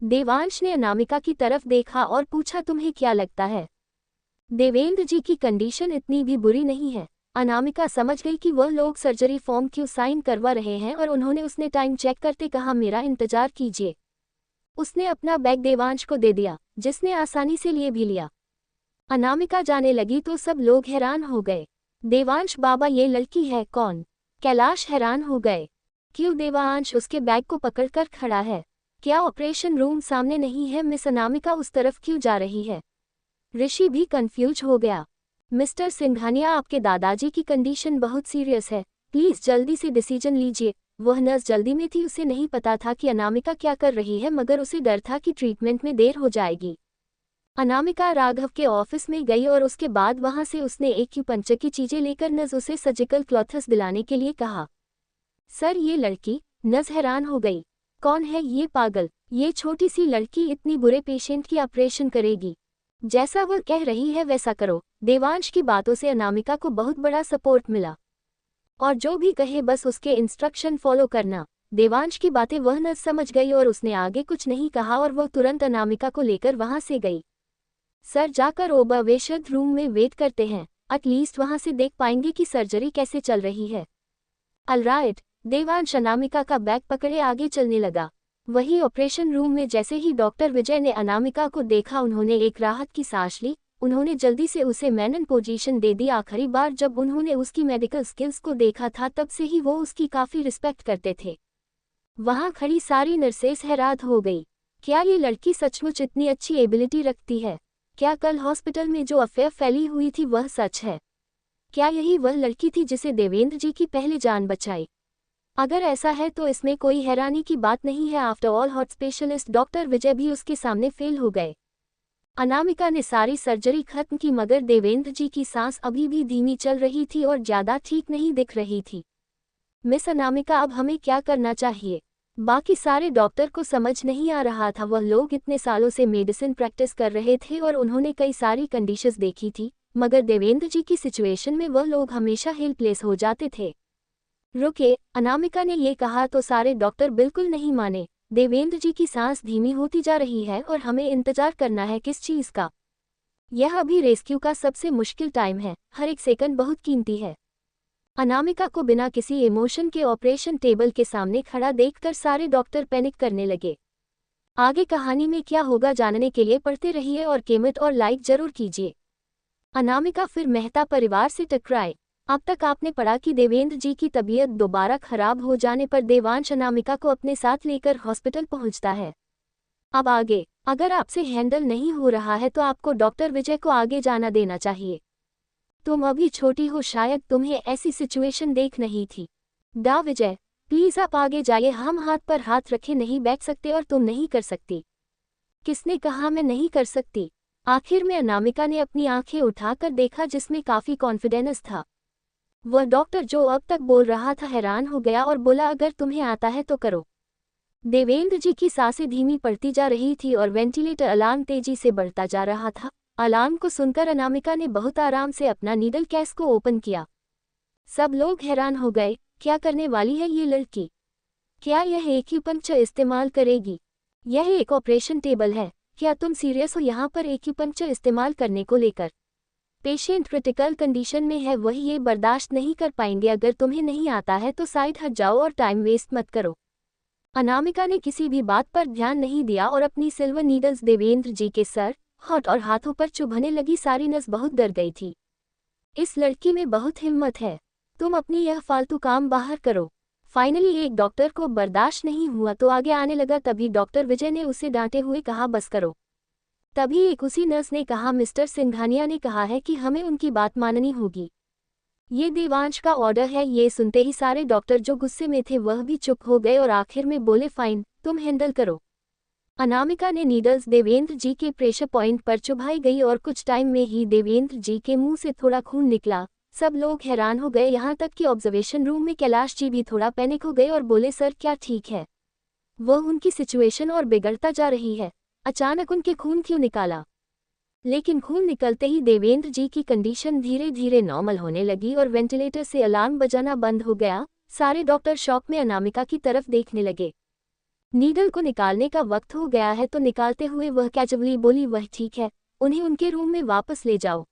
देवांश ने अनामिका की तरफ देखा और पूछा, तुम्हें क्या लगता है? देवेंद्र जी की कंडीशन इतनी भी बुरी नहीं है। अनामिका समझ गई कि वह लोग सर्जरी फॉर्म क्यों साइन करवा रहे हैं और उसने टाइम चेक करते कहा, मेरा इंतजार कीजिए। उसने अपना बैग देवांश को दे दिया, जिसने आसानी से लिए भी लिया। अनामिका जाने लगी तो सब लोग हैरान हो गए। देवांश, बाबा ये लड़की है कौन? कैलाश हैरान हो गए। क्यों? देवांश उसके बैग को पकड़कर खड़ा है। क्या ऑपरेशन रूम सामने नहीं है? मिस अनामिका उस तरफ क्यों जा रही है? ऋषि भी कंफ्यूज हो गया। मिस्टर सिंघानिया, आपके दादाजी की कंडीशन बहुत सीरियस है, प्लीज जल्दी से डिसीजन लीजिए। वह नर्स जल्दी में थी, उसे नहीं पता था कि अनामिका क्या कर रही है, मगर उसे डर था कि ट्रीटमेंट में देर हो जाएगी। अनामिका राघव के ऑफिस में गई और उसके बाद वहां से उसने एक्यूपंक्चर की चीजें लेकर नर्स उसे सर्जिकल क्लॉथ्स दिलाने के लिए कहा। सर, ये लड़की? नर्स हैरान हो गई। कौन है ये पागल? ये छोटी सी लड़की इतनी बुरे पेशेंट की ऑपरेशन करेगी? जैसा वह कह रही है वैसा करो। देवांश की बातों से अनामिका को बहुत बड़ा सपोर्ट मिला, और जो भी कहे बस उसके इंस्ट्रक्शन फॉलो करना। देवांश की बातें वह न समझ गई और उसने आगे कुछ नहीं कहा और वह तुरंत अनामिका को लेकर वहां से गई। सर, जाकर ऑब्जर्वेशन रूम में वेट करते हैं, एटलीस्ट वहां से देख पाएंगे कि सर्जरी कैसे चल रही है। ऑलराइट। देवांश अनामिका का बैग पकड़े आगे चलने लगा। वही ऑपरेशन रूम में जैसे ही डॉक्टर विजय ने अनामिका को देखा, उन्होंने एक राहत की सांस ली। उन्होंने जल्दी से उसे मैनन पोजीशन दे दी। आखिरी बार जब उन्होंने उसकी मेडिकल स्किल्स को देखा था तब से ही वो उसकी काफी रिस्पेक्ट करते थे। वहां खड़ी सारी नर्सेस हैरान हो गई। क्या ये लड़की सचमुच इतनी अच्छी एबिलिटी रखती है? क्या कल हॉस्पिटल में जो अफेयर फैली हुई थी वह सच है? क्या यही वह लड़की थी जिसे देवेंद्र जी की पहले जान बचाई? अगर ऐसा है तो इसमें कोई हैरानी की बात नहीं है। After all heart specialist doctor Vijay भी उसके सामने फेल हो गए। अनामिका ने सारी सर्जरी खत्म की, मगर देवेंद्र जी की सांस अभी भी धीमी चल रही थी और ज्यादा ठीक नहीं दिख रही थी। मिस अनामिका, अब हमें क्या करना चाहिए? बाकी सारे डॉक्टर को समझ नहीं आ रहा था। वह लोग इतने सालों से मेडिसिन प्रैक्टिस कर रहे थे और उन्होंने कई सारी कंडीशंस देखी थी, मगर देवेंद्र जी की सिचुएशन में वह लोग हमेशा हेल्पलेस हो जाते थे। रुके, अनामिका ने ये कहा तो सारे डॉक्टर बिल्कुल नहीं माने। देवेंद्र जी की सांस धीमी होती जा रही है और हमें इंतजार करना है किस चीज का? यह अभी रेस्क्यू का सबसे मुश्किल टाइम है, हर एक सेकंड बहुत कीमती है। अनामिका को बिना किसी इमोशन के ऑपरेशन टेबल के सामने खड़ा देखकर सारे डॉक्टर पैनिक करने लगे। आगे कहानी में क्या होगा जानने के लिए पढ़ते रहिए और कमेंट और लाइक जरूर कीजिए। अनामिका फिर मेहता परिवार से टकराए। अब तक आपने पढ़ा कि देवेंद्र जी की तबीयत दोबारा खराब हो जाने पर देवांश अनामिका को अपने साथ लेकर हॉस्पिटल पहुंचता है। अब आगे अगर आपसे हैंडल नहीं हो रहा है तो आपको डॉक्टर विजय को आगे जाना देना चाहिए। तुम अभी छोटी हो, शायद तुम्हें ऐसी सिचुएशन देख नहीं थी। डा विजय, प्लीज आप आगे जाइए, हम हाथ पर हाथ रखे नहीं बैठ सकते और तुम नहीं कर सकती। किसने कहा मैं नहीं कर सकती? आखिर में अनामिका ने अपनी आंखें उठाकर देखा जिसमें काफी कॉन्फिडेंस था। वह डॉक्टर जो अब तक बोल रहा था हैरान हो गया और बोला, अगर तुम्हें आता है तो करो। देवेंद्र जी की सांसें धीमी पड़ती जा रही थी और वेंटिलेटर अलार्म तेजी से बढ़ता जा रहा था। अलार्म को सुनकर अनामिका ने बहुत आराम से अपना नीडल केस को ओपन किया। सब लोग हैरान हो गए, क्या करने वाली है ये लड़की? क्या यह एक्यूपंक्चर इस्तेमाल करेगी? यह एक ऑपरेशन टेबल है, क्या तुम सीरियस हो यहाँ पर एक्यूपंक्चर इस्तेमाल करने को लेकर? पेशेंट क्रिटिकल कंडीशन में है, वही ये बर्दाश्त नहीं कर पाएंगे। अगर तुम्हें नहीं आता है तो साइड हट जाओ और टाइम वेस्ट मत करो। अनामिका ने किसी भी बात पर ध्यान नहीं दिया और अपनी सिल्वर नीडल्स देवेंद्र जी के सर, होठ और हाथों पर चुभने लगी। सारी नस बहुत डर गई थी। इस लड़की में बहुत हिम्मत है, तुम अपनी यह फालतू काम बाहर करो। फाइनली एक डॉक्टर को बर्दाश्त नहीं हुआ तो आगे आने लगा। तभी डॉक्टर विजय ने उसे डांटे हुए कहा, बस करो। तभी एक उसी नर्स ने कहा, मिस्टर सिंघानिया ने कहा है कि हमें उनकी बात माननी होगी। ये देवांश का ऑर्डर है। ये सुनते ही सारे डॉक्टर जो गुस्से में थे वह भी चुप हो गए और आखिर में बोले, फाइन, तुम हैंडल करो। अनामिका ने नीडल्स देवेंद्र जी के प्रेशर पॉइंट पर चुभाई गई और कुछ टाइम में ही देवेंद्र जी के मुंह से थोड़ा खून निकला। सब लोग हैरान हो गए, यहाँ तक कि ऑब्जर्वेशन रूम में कैलाश जी भी थोड़ा पैनिक हो गए और बोले, सर क्या ठीक है? वह उनकी सिचुएशन और बिगड़ता जा रही है, अचानक उनके खून क्यों निकाला? लेकिन खून निकलते ही देवेंद्र जी की कंडीशन धीरे धीरे नॉर्मल होने लगी और वेंटिलेटर से अलार्म बजाना बंद हो गया। सारे डॉक्टर शॉक में अनामिका की तरफ देखने लगे। नीडल को निकालने का वक्त हो गया है तो निकालते हुए वह कैजुअली बोली, वह ठीक है, उन्हें उनके रूम में वापस ले जाओ।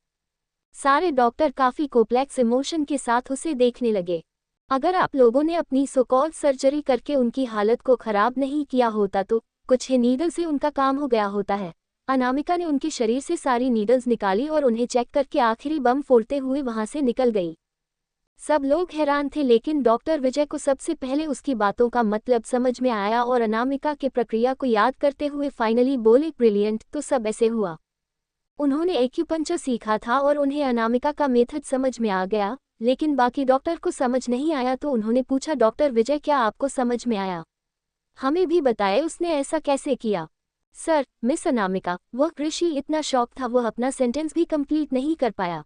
सारे डॉक्टर काफी कॉम्प्लेक्स इमोशन के साथ उसे देखने लगे। अगर आप लोगों ने अपनी सो-कॉल्ड सर्जरी करके उनकी हालत को खराब नहीं किया होता तो कुछ ही नीडल से उनका काम हो गया होता है। अनामिका ने उनके शरीर से सारी नीडल्स निकाली और उन्हें चेक करके आखिरी बम फोड़ते हुए वहां से निकल गई। सब लोग हैरान थे, लेकिन डॉक्टर विजय को सबसे पहले उसकी बातों का मतलब समझ में आया और अनामिका के प्रक्रिया को याद करते हुए फाइनली बोले, ब्रिलियंट, तो सब ऐसे हुआ। उन्होंने एक्यूपंक्चर सीखा था और उन्हें अनामिका का मेथड समझ में आ गया, लेकिन बाकी डॉक्टर को समझ नहीं आया तो उन्होंने पूछा, डॉक्टर विजय क्या आपको समझ में आया? हमें भी बताए उसने ऐसा कैसे किया। सर, मिस अनामिका, वह ऋषि इतना शॉक था वह अपना सेंटेंस भी कंप्लीट नहीं कर पाया।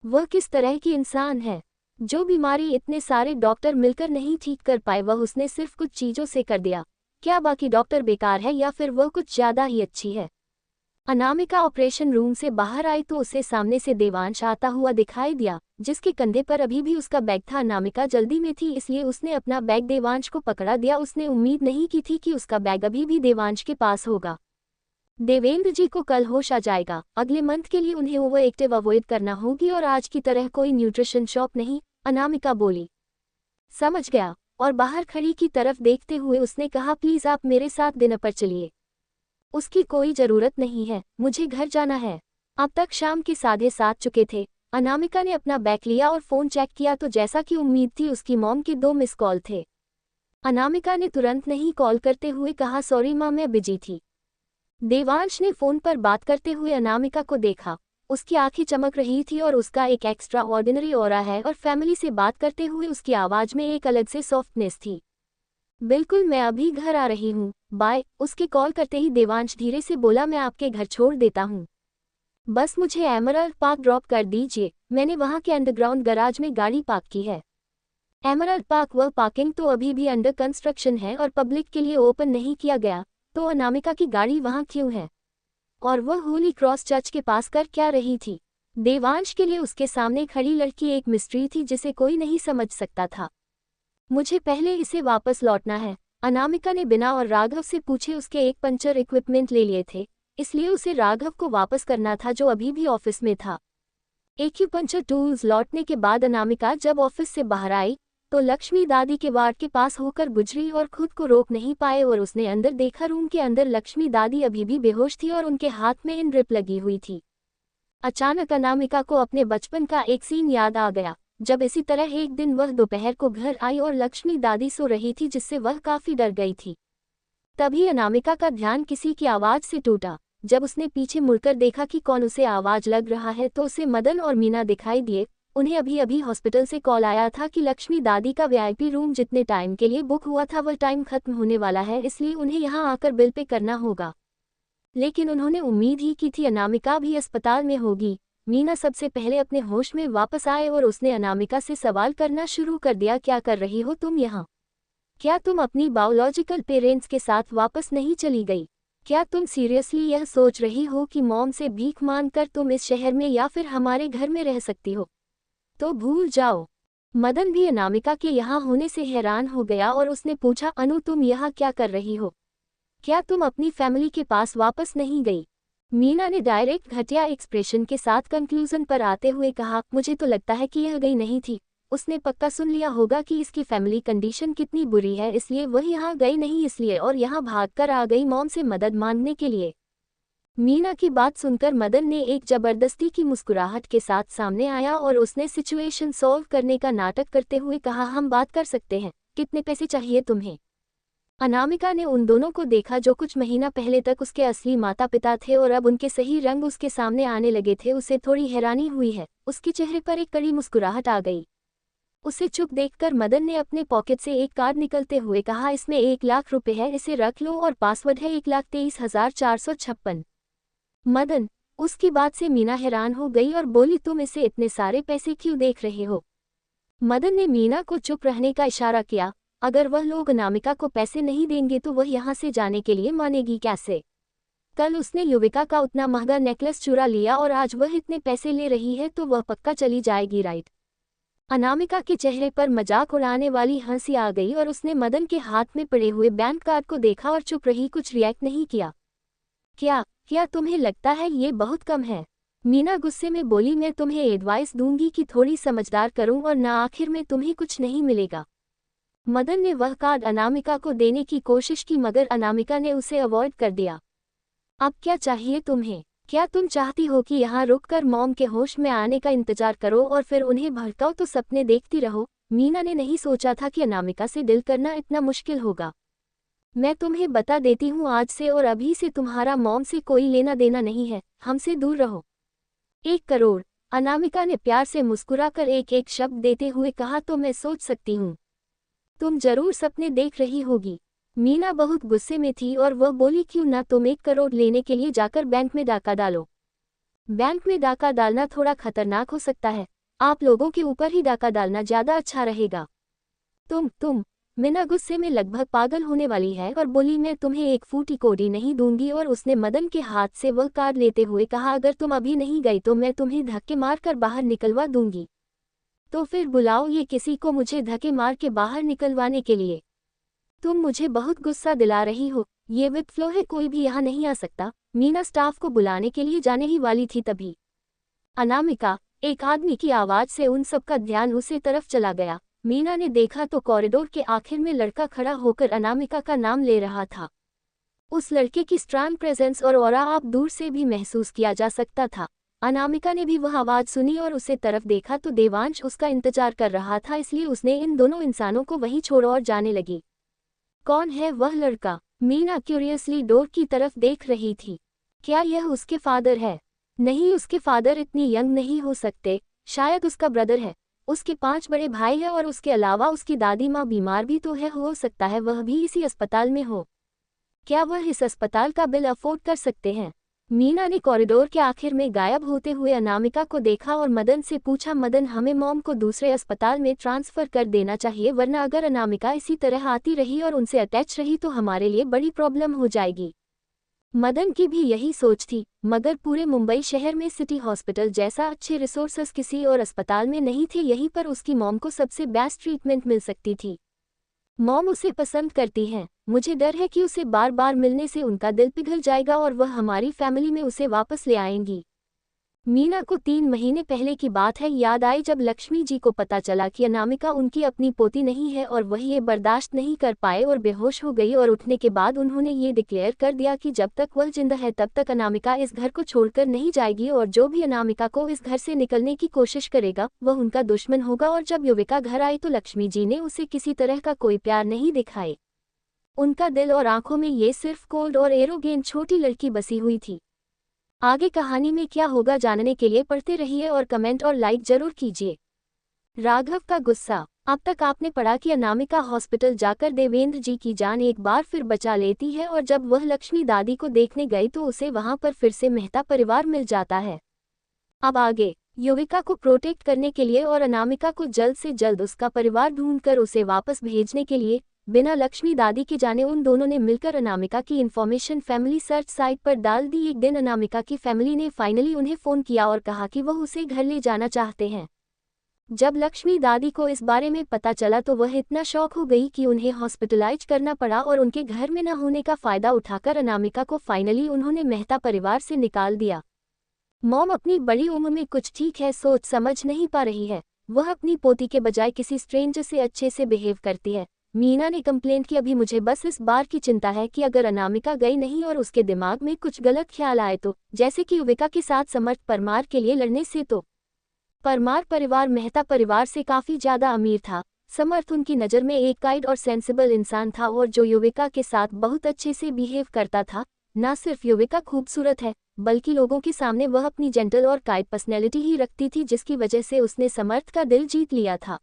वह किस तरह की इंसान है? जो बीमारी इतने सारे डॉक्टर मिलकर नहीं ठीक कर पाए वह उसने सिर्फ कुछ चीजों से कर दिया। क्या बाकी डॉक्टर बेकार है या फिर वह कुछ ज्यादा ही अच्छी है? अनामिका ऑपरेशन रूम से बाहर आई तो उसे सामने से देवांश आता हुआ दिखाई दिया, जिसके कंधे पर अभी भी उसका बैग था। अनामिका जल्दी में थी इसलिए उसने अपना बैग देवांश को पकड़ा दिया। उसने उम्मीद नहीं की थी कि उसका बैग अभी भी देवांश के पास होगा। देवेंद्र जी को कल होश आ जाएगा। अगले मंथ के लिए उन्हें ओवर एक्टिव अवॉइड करना होगी और आज की तरह कोई न्यूट्रिशन शॉप नहीं, अनामिका बोली। समझ गया, और बाहर खड़ी की तरफ देखते हुए उसने कहा, प्लीज आप मेरे साथ डिनर पर चलिए। उसकी कोई जरूरत नहीं है, मुझे घर जाना है। अब तक शाम के 7:30 चुके थे। अनामिका ने अपना बैग लिया और फोन चेक किया तो जैसा कि उम्मीद थी उसकी मॉम के 2 मिस कॉल थे। अनामिका ने तुरंत नहीं कॉल करते हुए कहा, सॉरी माँ, मैं बिजी थी। देवांश ने फोन पर बात करते हुए अनामिका को देखा। उसकी आंखें चमक रही थी और उसका एक एक्स्ट्रा ऑर्डिनरी ऑरा है और फैमिली से बात करते हुए उसकी आवाज में एक अलग से सॉफ्टनेस थी। बिल्कुल, मैं अभी घर आ रही हूँ, बाय। उसके कॉल करते ही देवांश धीरे से बोला, मैं आपके घर छोड़ देता हूँ, बस मुझे एमराल्ड पार्क ड्रॉप कर दीजिए। मैंने वहाँ के अंडरग्राउंड गैराज में गाड़ी पार्क की है। एमराल्ड पार्क वह पार्किंग तो अभी भी अंडर कंस्ट्रक्शन है और पब्लिक के लिए ओपन नहीं किया गया, तो अनामिका की गाड़ी वहाँ क्यों है? और वह होली क्रॉस चर्च के पास कर क्या रही थी? देवांश के लिए उसके सामने खड़ी लड़की एक मिस्ट्री थी जिसे कोई नहीं समझ सकता था। मुझे पहले इसे वापस लौटना है। अनामिका ने बिना और राघव से पूछे उसके एक पंचर इक्विपमेंट ले लिए थे, इसलिए उसे राघव को वापस करना था जो अभी भी ऑफिस में था। एक्यूपंक्चर टूल्स लौटने के बाद अनामिका जब ऑफिस से बाहर आई तो लक्ष्मी दादी के वार्ड के पास होकर गुजरी और खुद को रोक नहीं पाए और उसने अंदर देखा। रूम के अंदर लक्ष्मी दादी अभी भी बेहोश थी और उनके हाथ में इन ड्रिप लगी हुई थी। अचानक अनामिका को अपने बचपन का एक सीन याद आ गया, जब इसी तरह एक दिन वह दोपहर को घर आई और लक्ष्मी दादी सो रही थी जिससे वह काफी डर गई थी। तभी अनामिका का ध्यान किसी की आवाज से टूटा। जब उसने पीछे मुड़कर देखा कि कौन उसे आवाज लग रहा है तो उसे मदन और मीना दिखाई दिए। उन्हें अभी अभी हॉस्पिटल से कॉल आया था कि लक्ष्मी दादी का वीआईपी रूम जितने टाइम के लिए बुक हुआ था वह टाइम खत्म होने वाला है, इसलिए उन्हें यहां आकर बिल पे करना होगा। लेकिन उन्होंने उम्मीद ही की थी अनामिका भी अस्पताल में होगी। मीना सबसे पहले अपने होश में वापस आए और उसने अनामिका से सवाल करना शुरू कर दिया, क्या कर रही हो तुम यहाँ? क्या तुम अपनी बायोलॉजिकल पेरेंट्स के साथ वापस नहीं चली गई? क्या तुम सीरियसली यह सोच रही हो कि मॉम से भीख मांगकर तुम इस शहर में या फिर हमारे घर में रह सकती हो? तो भूल जाओ। मदन भी अनामिका के यहाँ होने से हैरान हो गया और उसने पूछा, अनु तुम यहाँ क्या कर रही हो? क्या तुम अपनी फैमिली के पास वापस नहीं गई? मीना ने डायरेक्ट घटिया एक्सप्रेशन के साथ कंक्लूजन पर आते हुए कहा, मुझे तो लगता है कि यह गई नहीं थी। उसने पक्का सुन लिया होगा कि इसकी फैमिली कंडीशन कितनी बुरी है, इसलिए वह यहाँ गई नहीं इसलिए और यहाँ भागकर आ गई मॉम से मदद मांगने के लिए। मीना की बात सुनकर मदन ने एक जबरदस्ती की मुस्कुराहट के साथ सामने आया और उसने सिचुएशन सॉल्व करने का नाटक करते हुए कहा, हम बात कर सकते हैं, कितने पैसे चाहिए तुम्हें? अनामिका ने उन दोनों को देखा जो कुछ महीना पहले तक उसके असली माता पिता थे और अब उनके सही रंग उसके सामने आने लगे थे। उसे थोड़ी हैरानी हुई है। उसके चेहरे पर एक कड़ी मुस्कुराहट आ गई। उसे चुप देखकर मदन ने अपने पॉकेट से एक कार्ड निकलते हुए कहा, इसमें 1 लाख रुपए है, इसे रख लो और पासवर्ड है 1,23,456। मदन, उसकी बात से मीना हैरान हो गई और बोली, तुम इसे इतने सारे पैसे क्यों देख रहे हो? मदन ने मीना को चुप रहने का इशारा किया। अगर वह लोग अनामिका को पैसे नहीं देंगे तो वह यहाँ से जाने के लिए मानेगी कैसे? कल उसने युविका का उतना महंगा नेकलेस चुरा लिया और आज वह इतने पैसे ले रही है तो वह पक्का चली जाएगी, राइट? अनामिका के चेहरे पर मजाक उड़ाने वाली हंसी आ गई और उसने मदन के हाथ में पड़े हुए बैंक कार्ड को देखा और चुप रही, कुछ रिएक्ट नहीं किया। क्या तुम्हें लगता है ये बहुत कम है? मीना गुस्से में बोली, मैं तुम्हें एडवाइस दूंगी कि थोड़ी समझदार करूं और ना आखिर में तुम्हें कुछ नहीं मिलेगा। मदन ने वह कार्ड अनामिका को देने की कोशिश की मगर अनामिका ने उसे अवॉइड कर दिया। अब क्या चाहिए तुम्हें? क्या तुम चाहती हो कि यहाँ रुककर मॉम के होश में आने का इंतजार करो और फिर उन्हें भड़काओ तो सपने देखती रहो? मीना ने नहीं सोचा था कि अनामिका से डील करना इतना मुश्किल होगा। मैं तुम्हें बता देती हूँ, आज से और अभी से तुम्हारा मॉम से कोई लेना देना नहीं है, हमसे दूर रहो। 1 करोड़, अनामिका ने प्यार से मुस्कुराकर एक एक शब्द देते हुए कहा, तो मैं सोच सकती हूँ तुम जरूर सपने देख रही होगी। मीना बहुत गुस्से में थी और वह बोली, क्यों ना तुम 1 करोड़ लेने के लिए जाकर बैंक में डाका डालो। बैंक में डाका डालना थोड़ा खतरनाक हो सकता है, आप लोगों के ऊपर ही डाका डालना ज़्यादा अच्छा रहेगा। तुम मीना गुस्से में लगभग पागल होने वाली है और बोली, मैं तुम्हें एक फूटी कौड़ी नहीं दूंगी। और उसने मदन के हाथ से वह कार्ड लेते हुए कहा, अगर तुम अभी नहीं गई तो मैं तुम्हें धक्के मारकर बाहर निकलवा दूंगी। तो फिर बुलाओ ये किसी को मुझे धक्के मार के बाहर निकलवाने के लिए। तुम मुझे बहुत गुस्सा दिला रही हो, ये विद फ्लो है, कोई भी यहाँ नहीं आ सकता। मीना स्टाफ को बुलाने के लिए जाने ही वाली थी तभी अनामिका, एक आदमी की आवाज से उन सबका ध्यान उसी तरफ चला गया। मीना ने देखा तो कॉरिडोर के आखिर में लड़का खड़ा होकर अनामिका का नाम ले रहा था। उस लड़के की स्ट्रांग प्रेजेंस और ऑरा आप दूर से भी महसूस किया जा सकता था। अनामिका ने भी वह आवाज सुनी और उसे तरफ देखा तो देवांश उसका इंतजार कर रहा था, इसलिए उसने इन दोनों इंसानों को वहीं छोड़ और जाने लगी। कौन है वह लड़का? मीना क्यूरियसली डोर की तरफ देख रही थी। क्या यह उसके फादर है? नहीं, उसके फादर इतनी यंग नहीं हो सकते, शायद उसका ब्रदर है। उसके 5 बड़े भाई हैं और उसके अलावा उसकी दादी माँ बीमार भी तो है, हो सकता है वह भी इसी अस्पताल में हो। क्या वह इस अस्पताल का बिल अफोर्ड कर सकते हैं? मीना ने कॉरिडोर के आखिर में गायब होते हुए अनामिका को देखा और मदन से पूछा, मदन, हमें मॉम को दूसरे अस्पताल में ट्रांसफ़र कर देना चाहिए, वरना अगर अनामिका इसी तरह आती रही और उनसे अटैच रही तो हमारे लिए बड़ी प्रॉब्लम हो जाएगी। मदन की भी यही सोच थी, मगर पूरे मुंबई शहर में सिटी हॉस्पिटल जैसा अच्छे रिसोर्सेज किसी और अस्पताल में नहीं थे। यहीं पर उसकी मॉम को सबसे बेस्ट ट्रीटमेंट मिल सकती थी। मॉम उसे पसंद करती हैं, मुझे डर है कि उसे बार बार मिलने से उनका दिल पिघल जाएगा और वह हमारी फैमिली में उसे वापस ले आएंगी। मीना को 3 महीने पहले की बात है याद आई जब लक्ष्मी जी को पता चला कि अनामिका उनकी अपनी पोती नहीं है और वह ये बर्दाश्त नहीं कर पाए और बेहोश हो गई। और उठने के बाद उन्होंने ये डिक्लेयर कर दिया कि जब तक वह जिंदा है तब तक अनामिका इस घर को छोड़कर नहीं जाएगी और जो भी अनामिका को इस घर से निकलने की कोशिश करेगा वह उनका दुश्मन होगा। और जब युविका घर आई तो लक्ष्मी जी ने उसे किसी तरह का कोई प्यार नहीं दिखाए। उनका दिल और आंखों में ये सिर्फ कोल्ड और एरोगेंट छोटी लड़की बसी हुई थी। आगे कहानी में क्या होगा जानने के लिए पढ़ते रहिए और कमेंट और लाइक जरूर कीजिए। राघव का गुस्सा। अब तक आपने पढ़ा कि अनामिका हॉस्पिटल जाकर देवेंद्र जी की जान एक बार फिर बचा लेती है और जब वह लक्ष्मी दादी को देखने गई तो उसे वहां पर फिर से मेहता परिवार मिल जाता है। अब आगे युविका को प्रोटेक्ट करने के लिए और अनामिका को जल्द से जल्द उसका परिवार ढूंढकर उसे वापस भेजने के लिए बिना लक्ष्मी दादी के जाने उन दोनों ने मिलकर अनामिका की इन्फॉर्मेशन फैमिली सर्च साइट पर डाल दी। एक दिन अनामिका की फैमिली ने फाइनली उन्हें फ़ोन किया और कहा कि वह उसे घर ले जाना चाहते हैं। जब लक्ष्मी दादी को इस बारे में पता चला तो वह इतना शॉक हो गई कि उन्हें हॉस्पिटलाइज करना पड़ा और उनके घर में न होने का फायदा उठाकर अनामिका को फाइनली उन्होंने मेहता परिवार से निकाल दिया। मॉम अपनी बड़ी उम्र में कुछ ठीक है सोच समझ नहीं पा रही है, वह अपनी पोती के बजाय किसी स्ट्रेंजर से अच्छे से बिहेव करती है। मीना ने कंप्लेन की अभी मुझे बस इस बार की चिंता है कि अगर अनामिका गई नहीं और उसके दिमाग में कुछ गलत ख्याल आए तो, जैसे कि युविका के साथ समर्थ परमार के लिए लड़ने से तो। परमार परिवार मेहता परिवार से काफी ज्यादा अमीर था। समर्थ उनकी नज़र में एक काइंड और सेंसिबल इंसान था और जो युविका के साथ बहुत अच्छे से बिहेव करता था। न सिर्फ युविका खूबसूरत है बल्कि लोगों के सामने वह अपनी जेंटल और काइंड पर्सनैलिटी ही रखती थी जिसकी वजह से उसने समर्थ का दिल जीत लिया था।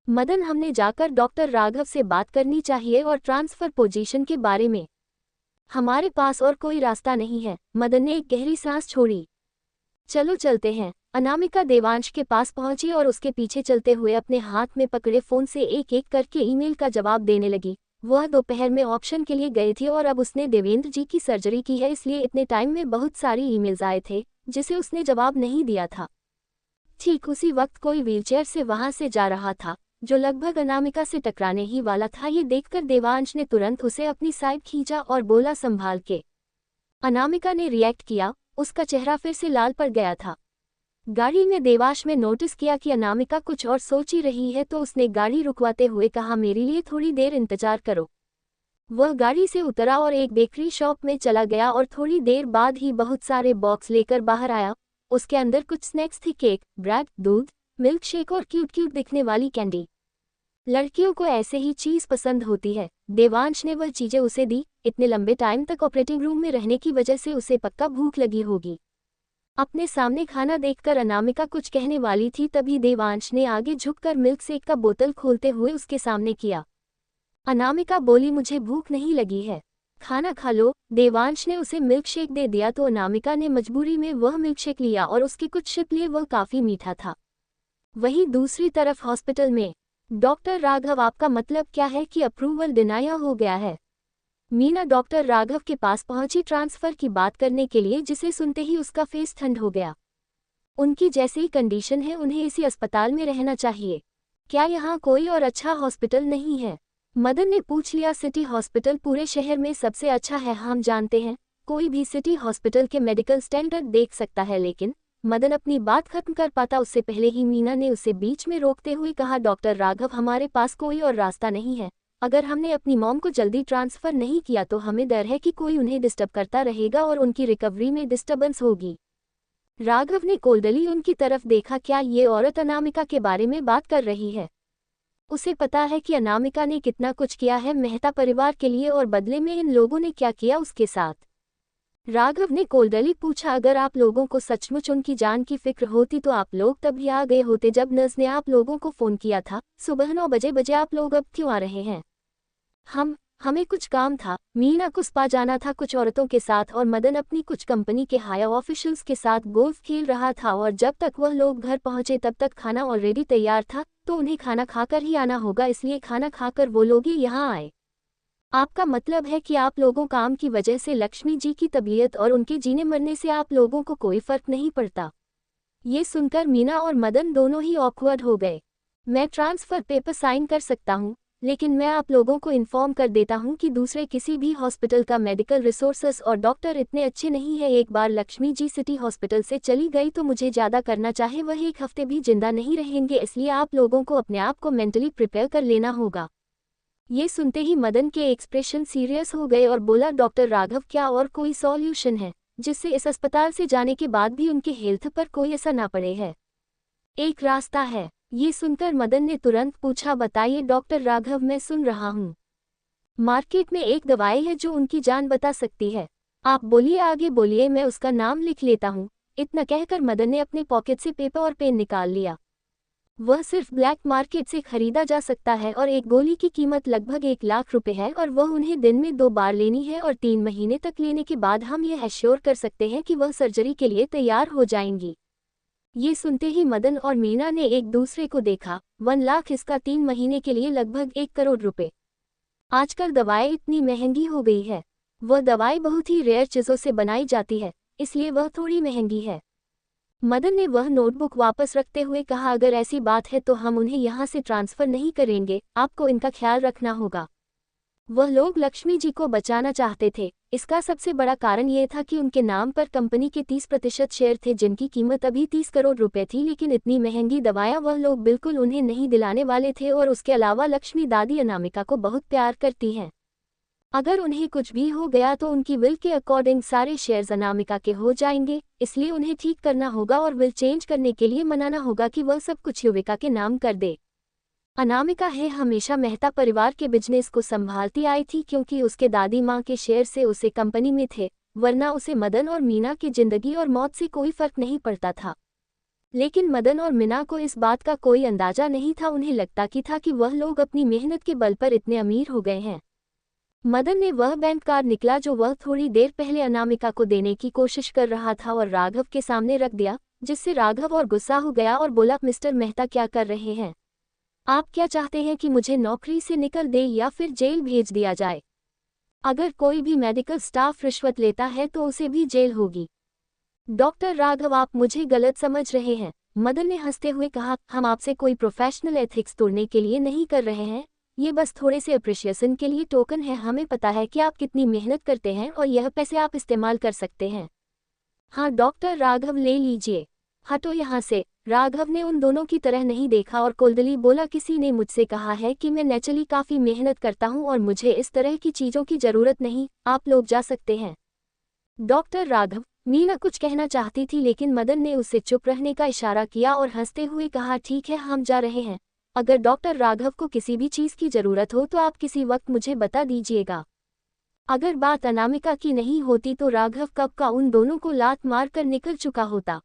मदन हमने जाकर डॉक्टर राघव से बात करनी चाहिए और ट्रांसफर पोजीशन के बारे में। हमारे पास और कोई रास्ता नहीं है। मदन ने एक गहरी सांस छोड़ी। चलो चलते हैं। अनामिका देवांश के पास पहुंची और उसके पीछे चलते हुए अपने हाथ में पकड़े फोन से एक एक करके ईमेल का जवाब देने लगी। वह दोपहर में ऑप्शन के लिए गई थी और अब उसने देवेंद्र जी की सर्जरी की है, इसलिए इतने टाइम में बहुत सारी ईमेल्स आए थे जिसे उसने जवाब नहीं दिया था। ठीक उसी वक्त कोई व्हीलचेयर से वहां से जा रहा था जो लगभग अनामिका से टकराने ही वाला था। ये देखकर देवांश ने तुरंत उसे अपनी साइड खींचा और बोला संभाल के। अनामिका ने रिएक्ट किया, उसका चेहरा फिर से लाल पड़ गया था। गाड़ी में देवांश ने नोटिस किया कि अनामिका कुछ और सोच ही रही है तो उसने गाड़ी रुकवाते हुए कहा मेरे लिए थोड़ी देर इंतजार करो। वह गाड़ी से उतरा और एक बेकरी शॉप में चला गया और थोड़ी देर बाद ही बहुत सारे बॉक्स लेकर बाहर आया। उसके अंदर कुछ स्नैक्स थे, केक, ब्रेड, दूध, मिल्क शेक और क्यूट क्यूट दिखने वाली कैंडी। लड़कियों को ऐसे ही चीज पसंद होती है। देवांश ने वह चीजें उसे दी। इतने लंबे टाइम तक ऑपरेटिंग रूम में रहने की वजह से उसे पक्का भूख लगी होगी। अपने सामने खाना देखकर अनामिका कुछ कहने वाली थी तभी देवांश ने आगे झुककर मिल्क शेक का बोतल खोलते हुए उसके सामने किया। अनामिका बोली मुझे भूख नहीं लगी है, खाना खा लो। देवांश ने उसे मिल्क शेक दे दिया तो अनामिका ने मजबूरी में वह मिल्क शेक लिया और उसके कुछ शिप लिए। वह काफी मीठा था। वहीं दूसरी तरफ हॉस्पिटल में डॉक्टर राघव आपका मतलब क्या है कि अप्रूवल डिनाया हो गया है? मीना डॉक्टर राघव के पास पहुंची ट्रांसफर की बात करने के लिए, जिसे सुनते ही उसका फेस ठंड हो गया। उनकी जैसी ही कंडीशन है उन्हें इसी अस्पताल में रहना चाहिए। क्या यहाँ कोई और अच्छा हॉस्पिटल नहीं है? मदन ने पूछ लिया। सिटी हॉस्पिटल पूरे शहर में सबसे अच्छा है, हम जानते हैं। कोई भी सिटी हॉस्पिटल के मेडिकल स्टैंडर्ड देख सकता है, लेकिन मदन अपनी बात खत्म कर पाता उससे पहले ही मीना ने उसे बीच में रोकते हुए कहा डॉक्टर राघव हमारे पास कोई और रास्ता नहीं है। अगर हमने अपनी मॉम को जल्दी ट्रांसफर नहीं किया तो हमें डर है कि कोई उन्हें डिस्टर्ब करता रहेगा और उनकी रिकवरी में डिस्टर्बेंस होगी। राघव ने कोल्डली उनकी तरफ देखा। क्या ये औरत अनामिका के बारे में बात कर रही है? उसे पता है कि अनामिका ने कितना कुछ किया है मेहता परिवार के लिए और बदले में इन लोगों ने क्या किया उसके साथ। राघव ने कोल्डली पूछा अगर आप लोगों को सचमुच उनकी जान की फिक्र होती तो आप लोग तभी आ गए होते जब नर्स ने आप लोगों को फोन किया था। सुबह 9 बजे आप लोग अब क्यों आ रहे हैं? हमें कुछ काम था। मीना को स्पा जाना था कुछ औरतों के साथ और मदन अपनी कुछ कंपनी के हायर ऑफिशियल्स के साथ गोल्फ खेल रहा था और जब तक वह लोग घर पहुंचे तब तक खाना ऑलरेडी तैयार था, तो उन्हें खाना खाकर ही आना होगा, इसलिए खाना खाकर वो लोग ही यहाँ आए। आपका मतलब है कि आप लोगों काम की वजह से लक्ष्मी जी की तबीयत और उनके जीने मरने से आप लोगों को कोई फर्क नहीं पड़ता? ये सुनकर मीना और मदन दोनों ही ऑकवर्ड हो गए। मैं ट्रांसफर पेपर साइन कर सकता हूँ, लेकिन मैं आप लोगों को इन्फॉर्म कर देता हूँ कि दूसरे किसी भी हॉस्पिटल का मेडिकल रिसोर्सेस और डॉक्टर इतने अच्छे नहीं है। एक बार लक्ष्मी जी सिटी हॉस्पिटल से चली गई तो मुझे ज़्यादा करना चाहे वह 1 हफ्ते भी जिंदा नहीं रहेंगे, इसलिए आप लोगों को अपने आप को मेंटली प्रिपेयर कर लेना होगा। ये सुनते ही मदन के एक्सप्रेशन सीरियस हो गए और बोला डॉक्टर राघव क्या और कोई सॉल्यूशन है जिससे इस अस्पताल से जाने के बाद भी उनके हेल्थ पर कोई असर ना पड़े? है एक रास्ता है। ये सुनकर मदन ने तुरंत पूछा बताइए डॉक्टर राघव, मैं सुन रहा हूँ। मार्केट में एक दवाई है जो उनकी जान बता सकती है। आप बोलिए, आगे बोलिए, मैं उसका नाम लिख लेता हूँ। इतना कहकर मदन ने अपने पॉकेट से पेपर और पेन निकाल लिया। वह सिर्फ ब्लैक मार्केट से खरीदा जा सकता है और एक गोली की कीमत लगभग 1 लाख रुपए है और वह उन्हें दिन में 2 बार लेनी है और 3 महीने तक लेने के बाद हम ये एश्योर कर सकते हैं कि वह सर्जरी के लिए तैयार हो जाएंगी। ये सुनते ही मदन और मीना ने एक दूसरे को देखा। 1 लाख, इसका 3 महीने के लिए लगभग 1 करोड़ रुपए। आजकल दवाएं इतनी महंगी हो गई है। वह दवाई बहुत ही रेयर चीज़ों से बनाई जाती है, इसलिए वह थोड़ी महंगी है। मदन ने वह नोटबुक वापस रखते हुए कहा, अगर ऐसी बात है तो हम उन्हें यहाँ से ट्रांसफर नहीं करेंगे, आपको इनका ख्याल रखना होगा। वह लोग लक्ष्मी जी को बचाना चाहते थे। इसका सबसे बड़ा कारण ये था कि उनके नाम पर कंपनी के 30% शेयर थे जिनकी कीमत अभी 30 करोड़ रुपए थी, लेकिन इतनी महंगी दवाएं वह लोग बिल्कुल उन्हें नहीं दिलाने वाले थे। और उसके अलावा लक्ष्मी दादी अनामिका को बहुत प्यार करती हैं। अगर उन्हें कुछ भी हो गया तो उनकी विल के अकॉर्डिंग सारे शेयर्स अनामिका के हो जाएंगे, इसलिए उन्हें ठीक करना होगा और विल चेंज करने के लिए मनाना होगा कि वह सब कुछ युविका के नाम कर दे। अनामिका है हमेशा मेहता परिवार के बिजनेस को संभालती आई थी, क्योंकि उसके दादी माँ के शेयर से उसे कंपनी में थे, वरना उसे मदन और मीना की जिंदगी और मौत से कोई फर्क नहीं पड़ता था। लेकिन मदन और मीना को इस बात का कोई अंदाजा नहीं था। उन्हें लगता कि था कि वह लोग अपनी मेहनत के बल पर इतने अमीर हो गए हैं। मदन ने वह बैंक कार्ड निकला जो वह थोड़ी देर पहले अनामिका को देने की कोशिश कर रहा था और राघव के सामने रख दिया, जिससे राघव और गुस्सा हो गया और बोला, मिस्टर मेहता क्या कर रहे हैं? आप क्या चाहते हैं कि मुझे नौकरी से निकल दे या फिर जेल भेज दिया जाए? अगर कोई भी मेडिकल स्टाफ रिश्वत लेता है तो उसे भी जेल होगी। डॉक्टर राघव, आप मुझे गलत समझ रहे हैं। मदन ने हंसते हुए कहा, हम आपसे कोई प्रोफेशनल एथिक्स तोड़ने के लिए नहीं कर रहे हैं, ये बस थोड़े से अप्रिशिएशन के लिए टोकन है। हमें पता है कि आप कितनी मेहनत करते हैं और यह पैसे आप इस्तेमाल कर सकते हैं। हाँ डॉक्टर राघव, ले लीजिए। हटो यहाँ से। राघव ने उन दोनों की तरह नहीं देखा और कोल्दली बोला, किसी ने मुझसे कहा है कि मैं नेचुरली काफ़ी मेहनत करता हूँ और मुझे इस तरह की चीज़ों की ज़रूरत नहीं, आप लोग जा सकते हैं। डॉक्टर राघव, मीना कुछ कहना चाहती थी लेकिन मदन ने उसे चुप रहने का इशारा किया और हंसते हुए कहा, ठीक है हम जा रहे हैं। अगर डॉक्टर राघव को किसी भी चीज़ की ज़रूरत हो तो आप किसी वक्त मुझे बता दीजिएगा। अगर बात अनामिका की नहीं होती तो राघव कब का उन दोनों को लात मार कर निकल चुका होता।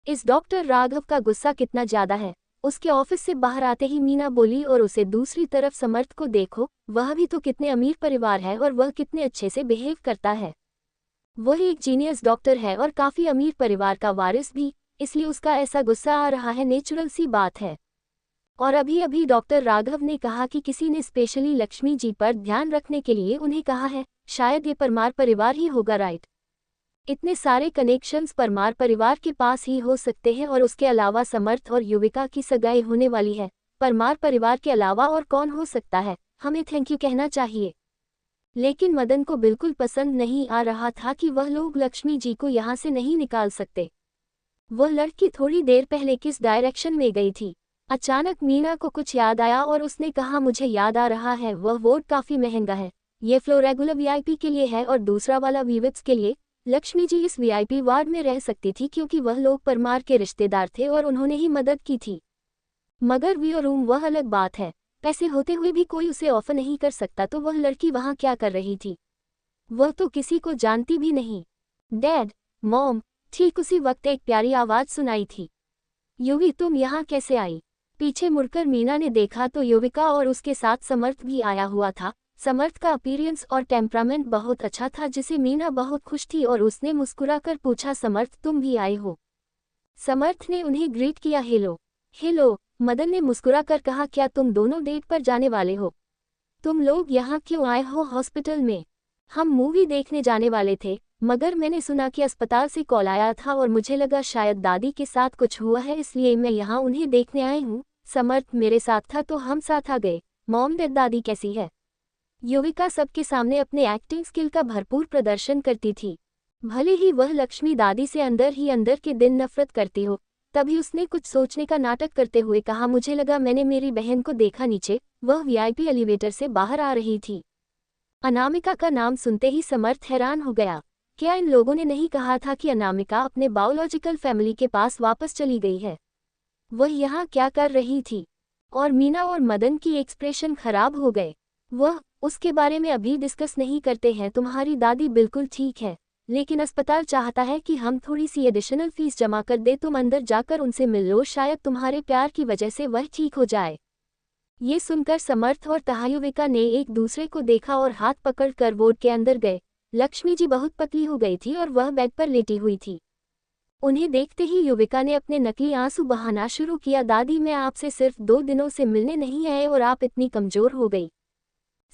इस डॉक्टर राघव का गुस्सा कितना ज़्यादा है। उसके ऑफिस से बाहर आते ही मीना बोली, और उसे दूसरी तरफ समर्थ को देखो, वह भी तो कितने अमीर परिवार है और वह कितने अच्छे से बिहेव करता है। वह एक जीनियस डॉक्टर है और काफ़ी अमीर परिवार का वारिस भी, इसलिए उसका ऐसा गुस्सा आ रहा है, नेचुरल सी बात है। और अभी अभी डॉक्टर राघव ने कहा कि किसी ने स्पेशली लक्ष्मी जी पर ध्यान रखने के लिए उन्हें कहा है, शायद ये परमार परिवार ही होगा, राइट? इतने सारे कनेक्शंस परमार परिवार के पास ही हो सकते हैं और उसके अलावा समर्थ और युविका की सगाई होने वाली है। परमार परिवार के अलावा और कौन हो सकता है? हमें थैंक यू कहना चाहिए। लेकिन मदन को बिल्कुल पसंद नहीं आ रहा था कि वह लोग लक्ष्मी जी को यहाँ से नहीं निकाल सकते। वह लड़की थोड़ी देर पहले किस डायरेक्शन में गई थी? अचानक मीना को कुछ याद आया और उसने कहा, मुझे याद आ रहा है, वह वोट काफ़ी महंगा है। ये फ्लोर रेगुलर वीआईपी के लिए है और दूसरा वाला वीविप्स के लिए। लक्ष्मी जी इस वीआईपी वार्ड में रह सकती थी क्योंकि वह लोग परमार के रिश्तेदार थे और उन्होंने ही मदद की थी। मगर वीओ रूम वह अलग बात है। पैसे होते हुए भी कोई उसे ऑफर नहीं कर सकता, तो वह लड़की वहाँ क्या कर रही थी? वह तो किसी को जानती भी नहीं। Dad, mom. ठीक उसी वक्त एक प्यारी आवाज़ सुनाई थी, युवी तुम यहाँ कैसे आई? पीछे मुड़कर मीना ने देखा तो युविका और उसके साथ समर्थ भी आया हुआ था। समर्थ का अपीयरेंस और टेम्परामेंट बहुत अच्छा था, जिसे मीना बहुत खुश थी और उसने मुस्कुराकर पूछा, समर्थ तुम भी आए हो? समर्थ ने उन्हें ग्रीट किया, हेलो। हेलो, मदन ने मुस्कुराकर कहा, क्या तुम दोनों डेट पर जाने वाले हो? तुम लोग यहाँ क्यों आए हो हॉस्पिटल में? हम मूवी देखने जाने वाले थे, मगर मैंने सुना कि अस्पताल से कॉल आया था और मुझे लगा शायद दादी के साथ कुछ हुआ है, इसलिए मैं यहाँ उन्हें देखने आई हूँ। समर्थ मेरे साथ था तो हम साथ आ गए। मॉम, दादी कैसी है? युविका सबके सामने अपने एक्टिंग स्किल का भरपूर प्रदर्शन करती थी। भले ही वह लक्ष्मी दादी से अंदर ही अंदर के दिन नफरत करती हो। तभी उसने कुछ सोचने का नाटक करते हुए कहा, मुझे लगा मैंने मेरी बहन को देखा नीचे, वह वीआईपी एलिवेटर से बाहर आ रही थी। अनामिका का नाम सुनते ही समर्थ हैरान हो गया। क्या इन लोगों ने नहीं कहा था कि अनामिका अपने बायोलॉजिकल फैमिली के पास वापस चली गई है? वह यहाँ क्या कर रही थी? और मीना और मदन की एक्सप्रेशन खराब हो गए। वह उसके बारे में अभी डिस्कस नहीं करते हैं, तुम्हारी दादी बिल्कुल ठीक है, लेकिन अस्पताल चाहता है कि हम थोड़ी सी एडिशनल फीस जमा कर दे। तुम अंदर जाकर उनसे मिल लो, शायद तुम्हारे प्यार की वजह से वह ठीक हो जाए। ये सुनकर समर्थ और तहायुविका ने एक दूसरे को देखा और हाथ पकड़कर वार्ड के अंदर गए। लक्ष्मी जी बहुत पतली हो गई थी और वह बेड पर लेटी हुई थी। उन्हें देखते ही युविका ने अपने नकली आंसू बहाना शुरू किया, दादी मैं आपसे सिर्फ 2 दिनों से मिलने नहीं आए और आप इतनी कमजोर हो गई।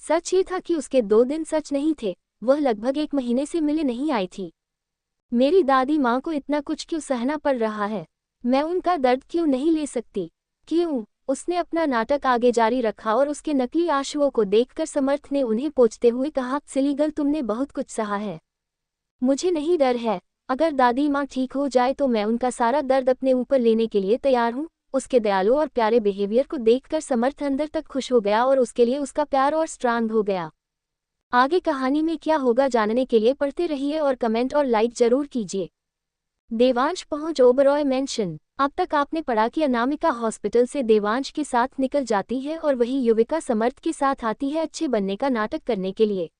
सच ये था कि उसके 2 दिन सच नहीं थे, वह लगभग 1 महीने से मिले नहीं आई थी। मेरी दादी माँ को इतना कुछ क्यों सहना पड़ रहा है? मैं उनका दर्द क्यों नहीं ले सकती? क्यों? उसने अपना नाटक आगे जारी रखा और उसके नकली आंसुओं को देखकर समर्थ ने उन्हें पोंछते हुए कहा, सिलीगल तुमने बहुत कुछ सहा है। मुझे नहीं डर है। अगर दादी माँ ठीक हो जाए तो मैं उनका सारा दर्द अपने ऊपर लेने के लिए तैयार हूँ। उसके दयालु और प्यारे बिहेवियर को देखकर समर्थ अंदर तक खुश हो गया और उसके लिए उसका प्यार और स्ट्रांग हो गया। आगे कहानी में क्या होगा जानने के लिए पढ़ते रहिए और कमेंट और लाइक जरूर कीजिए। देवांश पहुंच ओबरॉय मेंशन। अब तक आपने पढ़ा कि अनामिका हॉस्पिटल से देवांश के साथ निकल जाती है और वही युविका समर्थ के साथ आती है अच्छे बनने का नाटक करने के लिए।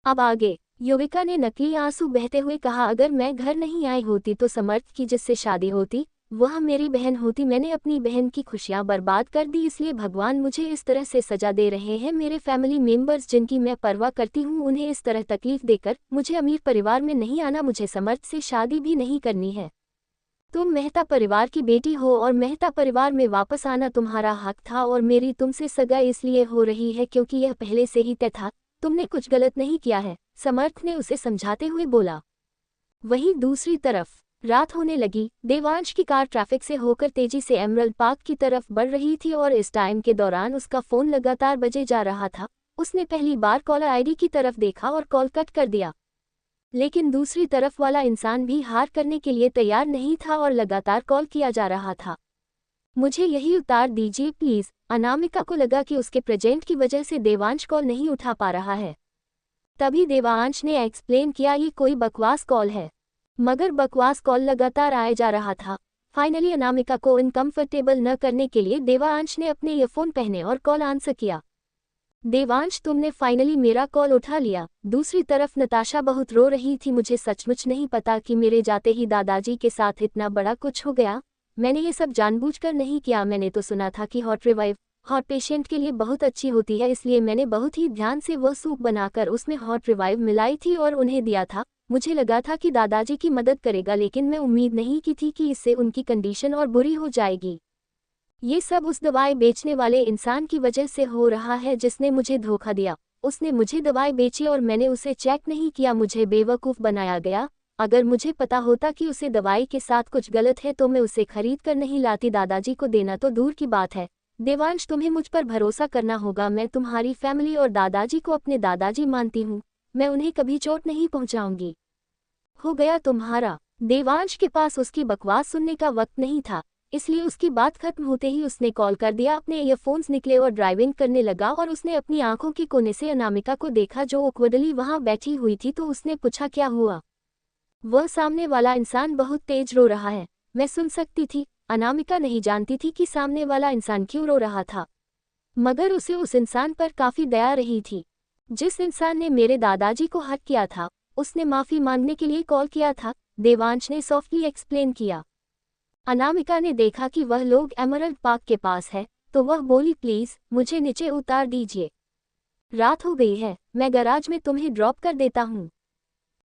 अब आगे युविका ने नकली आंसू बहते हुए कहा, अगर मैं घर नहीं आई होती तो समर्थ की जिससे शादी होती वह मेरी बहन होती। मैंने अपनी बहन की खुशियां बर्बाद कर दी, इसलिए भगवान मुझे इस तरह से सजा दे रहे हैं। मेरे फैमिली मेंबर्स जिनकी मैं परवाह करती हूँ उन्हें इस तरह तकलीफ देकर मुझे अमीर परिवार में नहीं आना, मुझे समर्थ से शादी भी नहीं करनी है। तुम मेहता परिवार की बेटी हो और मेहता परिवार में वापस आना तुम्हारा हक था और मेरी तुमसे सगाई इसलिए हो रही है क्योंकि यह पहले से ही तय था। तुमने कुछ गलत नहीं किया है, समर्थ ने उसे समझाते हुए बोला। वहीं दूसरी तरफ रात होने लगी। देवांश की कार ट्रैफिक से होकर तेजी से एमरल्ड पार्क की तरफ बढ़ रही थी और इस टाइम के दौरान उसका फोन लगातार बजे जा रहा था। उसने पहली बार कॉलर आईडी की तरफ देखा और कॉल कट कर दिया, लेकिन दूसरी तरफ वाला इंसान भी हार करने के लिए तैयार नहीं था और लगातार कॉल किया जा रहा था। मुझे यही उतार दीजिए प्लीज। अनामिका को लगा कि उसके प्रेजेंट की वजह से देवांश कॉल नहीं उठा पा रहा है। तभी देवांश ने एक्सप्लेन किया, ये कोई बकवास कॉल है। मगर बकवास कॉल लगातार आए जा रहा था। फाइनली अनामिका को इनकम्फर्टेबल न करने के लिए देवांश ने अपने ईयरफोन पहने और कॉल आंसर किया। देवांश, तुमने फाइनली मेरा कॉल उठा लिया। दूसरी तरफ नताशा बहुत रो रही थी। मुझे सचमुच नहीं पता कि मेरे जाते ही दादाजी के साथ इतना बड़ा कुछ हो गया। मैंने ये सब जानबूझकर नहीं किया। मैंने तो सुना था कि हॉट रिवाइव हॉट पेशेंट के लिए बहुत अच्छी होती है, इसलिए मैंने बहुत ही ध्यान से वह सूप बनाकर उसमें हॉट रिवाइव मिलाई थी और उन्हें दिया था। मुझे लगा था कि दादाजी की मदद करेगा, लेकिन मैं उम्मीद नहीं की थी कि इससे उनकी कंडीशन और बुरी हो जाएगी। ये सब उस दवाई बेचने वाले इंसान की वजह से हो रहा है जिसने मुझे धोखा दिया। उसने मुझे दवाई बेची और मैंने उसे चेक नहीं किया। मुझे बेवकूफ़ बनाया गया। अगर मुझे पता होता कि उसे दवाई के साथ कुछ गलत है तो मैं उसे खरीद कर नहीं लाती। दादाजी को देना तो दूर की बात है। देवांश, तुम्हें मुझ पर भरोसा करना होगा। मैं तुम्हारी फैमिली और दादाजी को अपने दादाजी मानती हूँ। मैं उन्हें कभी चोट नहीं पहुँचाऊंगी। हो गया तुम्हारा। देवांश के पास उसकी बकवास सुनने का वक्त नहीं था, इसलिए उसकी बात खत्म होते ही उसने कॉल कर दिया। अपने ईयरफोन्स निकले और ड्राइविंग करने लगा और उसने अपनी आंखों के कोने से अनामिका को देखा जो ऑकवर्डली वहां बैठी हुई थी। तो उसने पूछा, क्या हुआ? वह सामने वाला इंसान बहुत तेज रो रहा है। मैं सुन सकती थी। अनामिका नहीं जानती थी कि सामने वाला इंसान क्यों रो रहा था, मगर उसे उस इंसान पर काफी दया रही थी। जिस इंसान ने मेरे दादाजी को हर्ट किया था उसने माफी मांगने के लिए कॉल किया था, देवांश ने सॉफ्टली एक्सप्लेन किया। अनामिका ने देखा कि वह लोग एमरल्ड पार्क के पास है तो वह बोली, प्लीज मुझे नीचे उतार दीजिए। रात हो गई है, मैं गैराज में तुम्हें ड्रॉप कर देता हूँ।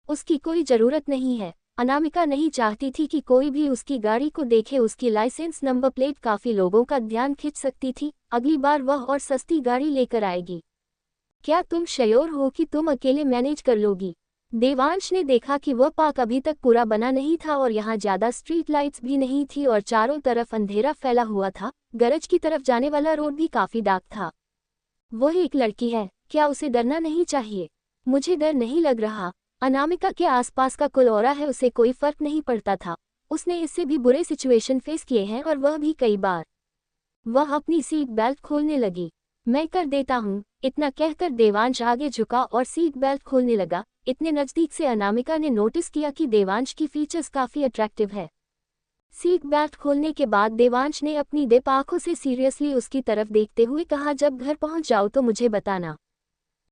उसकी कोई जरूरत नहीं है। अनामिका नहीं चाहती थी कि कोई भी उसकी गाड़ी को देखे। उसकी लाइसेंस नंबर प्लेट काफी लोगों का ध्यान खींच सकती थी। अगली बार वह और सस्ती गाड़ी लेकर आएगी। क्या तुम श्योर हो कि तुम अकेले मैनेज कर लोगी? देवांश ने देखा कि वह पार्क अभी तक पूरा बना नहीं था और यहाँ ज्यादा स्ट्रीट लाइट्स भी नहीं थी और चारों तरफ अंधेरा फैला हुआ था। गरज की तरफ जाने वाला रोड भी काफी डार्क था। वह एक लड़की है, क्या उसे डरना नहीं चाहिए? मुझे डर नहीं लग रहा। अनामिका के आसपास का कुल औरा है, उसे कोई फर्क नहीं पड़ता था। उसने इससे भी बुरे सिचुएशन फेस किए हैं और वह भी कई बार। वह अपनी सीट बेल्ट खोलने लगी। मैं कर देता हूँ, इतना कहकर देवांश आगे झुका और सीट बेल्ट खोलने लगा। इतने नज़दीक से अनामिका ने नोटिस किया कि देवांश की फीचर्स काफ़ी अट्रैक्टिव है। सीट बेल्ट खोलने के बाद देवांश ने अपनी डिप आंखों से सीरियसली उसकी तरफ देखते हुए कहा, जब घर पहुंच जाओ तो मुझे बताना।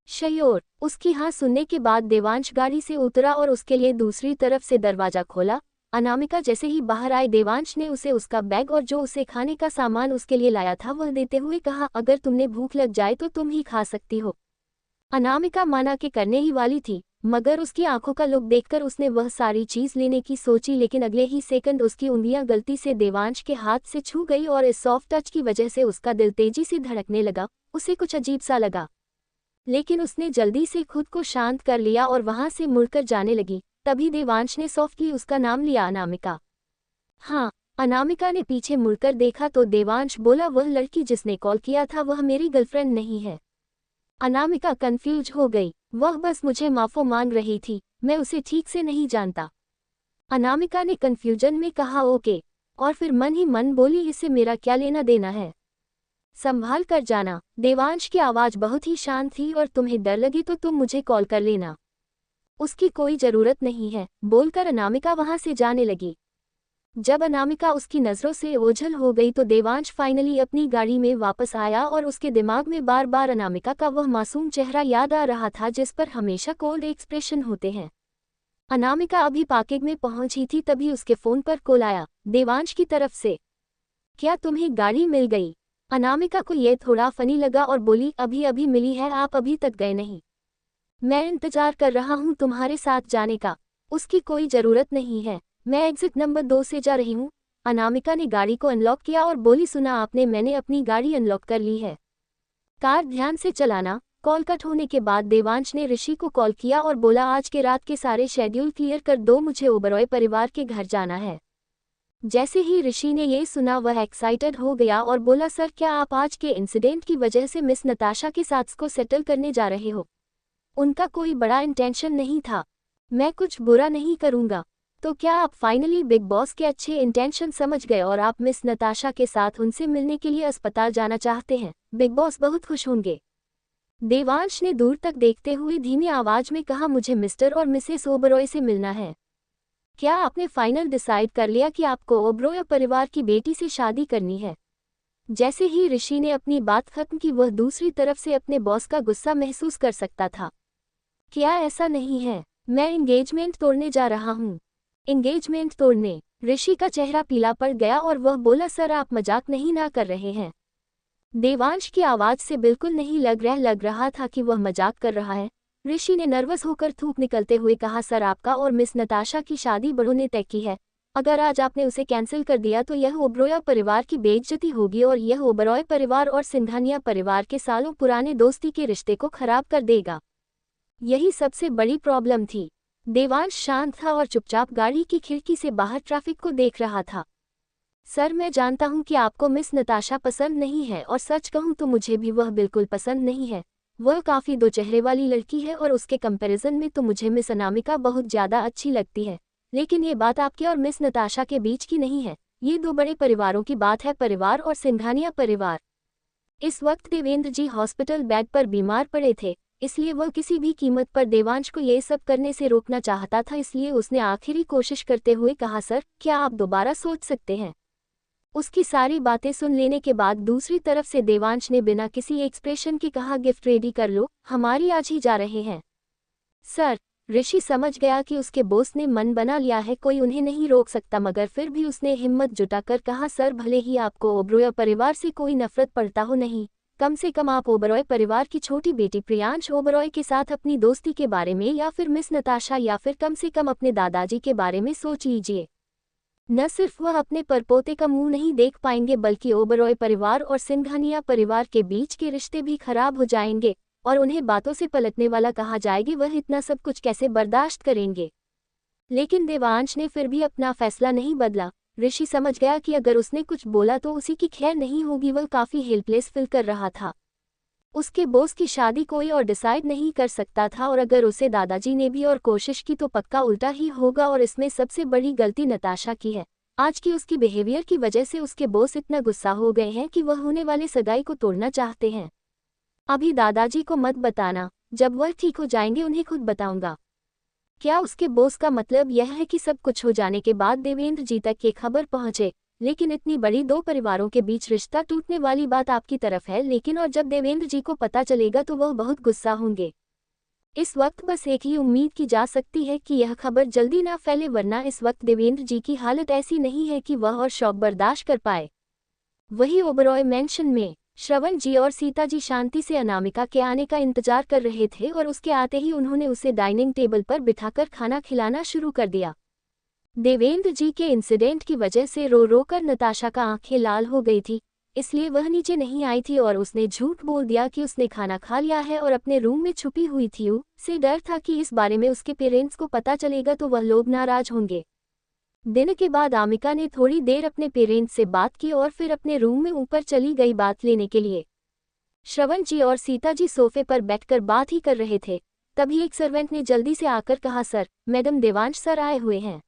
श्योर। उसकी हाँ सुनने के बाद देवांश गाड़ी से उतरा और उसके लिए दूसरी तरफ से दरवाजा खोला। अनामिका जैसे ही बाहर आई, देवांश ने उसे उसका बैग और जो उसे खाने का सामान उसके लिए लाया था वह देते हुए कहा, अगर तुमने भूख लग जाए तो तुम ही खा सकती हो। अनामिका माना के करने ही वाली थी, मगर उसकी आंखों का लुक देखकर उसने वह सारी चीज लेने की सोची, लेकिन अगले ही सेकंड उसकी उंगलियां गलती से देवांश के हाथ से छू गई और इस सॉफ्ट टच की वजह से उसका दिल तेजी से धड़कने लगा। उसे कुछ अजीब सा लगा, लेकिन उसने जल्दी से खुद को शांत कर लिया और वहां से मुड़कर जाने लगी। तभी देवांश ने सॉफ्टली उसका नाम लिया, अनामिका। हाँ। अनामिका ने पीछे मुड़कर देखा तो देवांश बोला, वह लड़की जिसने कॉल किया था वह मेरी गर्लफ्रेंड नहीं है। अनामिका कंफ्यूज हो गई, वह बस मुझे माफो मांग रही थी, मैं उसे ठीक से नहीं जानता। अनामिका ने कंफ्यूजन में कहा, ओके, और फिर मन ही मन बोली, इससे मेरा क्या लेना देना है, संभाल कर जाना। देवांश की आवाज बहुत ही शांत थी, और तुम्हें डर लगी तो तुम मुझे कॉल कर लेना, उसकी कोई जरूरत नहीं है, बोलकर अनामिका वहां से जाने लगी। जब अनामिका उसकी नजरों से ओझल हो गई तो देवांश फाइनली अपनी गाड़ी में वापस आया और उसके दिमाग में बार बार अनामिका का वह मासूम चेहरा याद आ रहा था जिस पर हमेशा कोल्ड एक्सप्रेशन होते हैं। अनामिका अभी पार्किंग में पहुंची थी तभी उसके फोन पर कॉल आया, देवांश की तरफ से। क्या तुम्हें गाड़ी मिल गई? अनामिका को यह थोड़ा फनी लगा और बोली, अभी अभी मिली है, आप अभी तक गए नहीं। मैं इंतजार कर रहा हूं तुम्हारे साथ जाने का। उसकी कोई जरूरत नहीं है, मैं एग्जिट नंबर 2 से जा रही हूँ। अनामिका ने गाड़ी को अनलॉक किया और बोली, सुना आपने, मैंने अपनी गाड़ी अनलॉक कर ली है, कार ध्यान से चलाना। कॉल कट होने के बाद देवांश ने ऋषि को कॉल किया और बोला, आज के रात के सारे शेड्यूल क्लियर कर दो, मुझे ओबरॉय परिवार के घर जाना है। जैसे ही ऋषि ने ये सुना वह एक्साइटेड हो गया और बोला, सर क्या आप आज के इंसिडेंट की वजह से मिस नताशा के साथ को सेटल करने जा रहे हो? उनका कोई बड़ा इंटेंशन नहीं था, मैं कुछ बुरा नहीं करूंगा। तो क्या आप फाइनली बिग बॉस के अच्छे इंटेंशन समझ गए और आप मिस नताशा के साथ उनसे मिलने के लिए अस्पताल जाना चाहते हैं? बिग बॉस बहुत खुश होंगे। देवांश ने दूर तक देखते हुए धीमी आवाज में कहा, मुझे मिस्टर और मिसेस ओबरॉय से मिलना है। क्या आपने फाइनल डिसाइड कर लिया कि आपको ओबरॉय परिवार की बेटी से शादी करनी है? जैसे ही ऋषि ने अपनी बात खत्म की वह दूसरी तरफ से अपने बॉस का गुस्सा महसूस कर सकता था। क्या ऐसा नहीं है? मैं एंगेजमेंट तोड़ने जा रहा हूँ। एंगेजमेंट तोड़ने? ऋषि का चेहरा पीला पड़ गया और वह बोला, सर आप मजाक नहीं ना कर रहे हैं? देवांश की आवाज से बिल्कुल नहीं लग रहा था कि वह मजाक कर रहा है। ऋषि ने नर्वस होकर थूक निकलते हुए कहा, सर आपका और मिस नताशा की शादी बड़ों ने तय की है। अगर आज आपने उसे कैंसिल कर दिया तो यह ओबरॉय परिवार की बेइज्जती होगी और यह ओबरॉय परिवार और सिंघानिया परिवार के सालों पुराने दोस्ती के रिश्ते को खराब कर देगा। यही सबसे बड़ी प्रॉब्लम थी। देवांश शांत था और चुपचाप गाड़ी की खिड़की से बाहर ट्रैफिक को देख रहा था। सर मैं जानता हूं कि आपको मिस नताशा पसंद नहीं है और सच कहूं तो मुझे भी वह बिल्कुल पसंद नहीं है। वह काफ़ी दो चेहरे वाली लड़की है और उसके कंपैरिजन में तो मुझे मिस अनामिका बहुत ज़्यादा अच्छी लगती है। लेकिन ये बात आपके और मिस नताशा के बीच की नहीं है, ये दो बड़े परिवारों की बात है, परिवार और सिंघानिया परिवार। इस वक्त देवेंद्र जी हॉस्पिटल बेड पर बीमार पड़े थे, इसलिए वह किसी भी कीमत पर देवांश को ये सब करने से रोकना चाहता था। इसलिए उसने आखिरी कोशिश करते हुए कहा, सर क्या आप दोबारा सोच सकते हैं? उसकी सारी बातें सुन लेने के बाद दूसरी तरफ से देवांश ने बिना किसी एक्सप्रेशन के कहा, गिफ्ट रेडी कर लो, हमारी आज ही जा रहे हैं। सर, ऋषि समझ गया कि उसके बॉस ने मन बना लिया है, कोई उन्हें नहीं रोक सकता, मगर फिर भी उसने हिम्मत जुटाकर कहा, सर भले ही आपको ओबरॉय परिवार से कोई नफरत पड़ता हो, नहीं, कम से कम आप ओबरॉय परिवार की छोटी बेटी प्रियांश ओबरॉय के साथ अपनी दोस्ती के बारे में या फिर मिस नताशा या फिर कम से कम अपने दादाजी के बारे में सोच लीजिए। न सिर्फ वह अपने परपोते का मुंह नहीं देख पाएंगे बल्कि ओबरॉय परिवार और सिंघानिया परिवार के बीच के रिश्ते भी खराब हो जाएंगे और उन्हें बातों से पलटने वाला कहा जाएगी। वह इतना सब कुछ कैसे बर्दाश्त करेंगे? लेकिन देवांश ने फिर भी अपना फैसला नहीं बदला। ऋषि समझ गया कि अगर उसने कुछ बोला तो उसी की खैर नहीं होगी। वह काफ़ी हेल्पलेस फील कर रहा था। उसके बॉस की शादी कोई और डिसाइड नहीं कर सकता था और अगर उसे दादाजी ने भी और कोशिश की तो पक्का उल्टा ही होगा। और इसमें सबसे बड़ी गलती नताशा की है। आज की उसकी बिहेवियर की वजह से उसके बॉस इतना गुस्सा हो गए हैं कि वह होने वाले सगाई को तोड़ना चाहते हैं। अभी दादाजी को मत बताना, जब वह ठीक हो जाएंगे उन्हें खुद बताऊंगा। क्या उसके बॉस का मतलब यह है कि सब कुछ हो जाने के बाद देवेंद्र जी तक ये खबर पहुंचे? लेकिन इतनी बड़ी दो परिवारों के बीच रिश्ता टूटने वाली बात आपकी तरफ है, लेकिन और जब देवेंद्र जी को पता चलेगा तो वह बहुत गुस्सा होंगे। इस वक्त बस एक ही उम्मीद की जा सकती है कि यह खबर जल्दी ना फैले, वरना इस वक्त देवेंद्र जी की हालत ऐसी नहीं है कि वह और शौक बर्दाश्त कर पाए। वही ओबरॉय मैंशन में श्रवण जी और सीता जी शांति से अनामिका के आने का इंतजार कर रहे थे और उसके आते ही उन्होंने उसे डाइनिंग टेबल पर बिठाकर खाना खिलाना शुरू कर दिया। देवेंद्र जी के इंसिडेंट की वजह से रो रो कर नताशा का आंखें लाल हो गई थी। इसलिए वह नीचे नहीं आई थी और उसने झूठ बोल दिया कि उसने खाना खा लिया है और अपने रूम में छुपी हुई थी। उसे डर था कि इस बारे में उसके पेरेंट्स को पता चलेगा तो वह लोग नाराज होंगे। दिन के बाद आमिका ने थोड़ी देर अपने पेरेंट्स से बात की और फिर अपने रूम में ऊपर चली गई बात लेने के लिए। श्रवण जी और सीता जी सोफे पर बैठकर बात ही कर रहे थे। तभी एक सर्वेंट ने जल्दी से आकर कहा, सर, मैडम देवांश सर आए हुए हैं।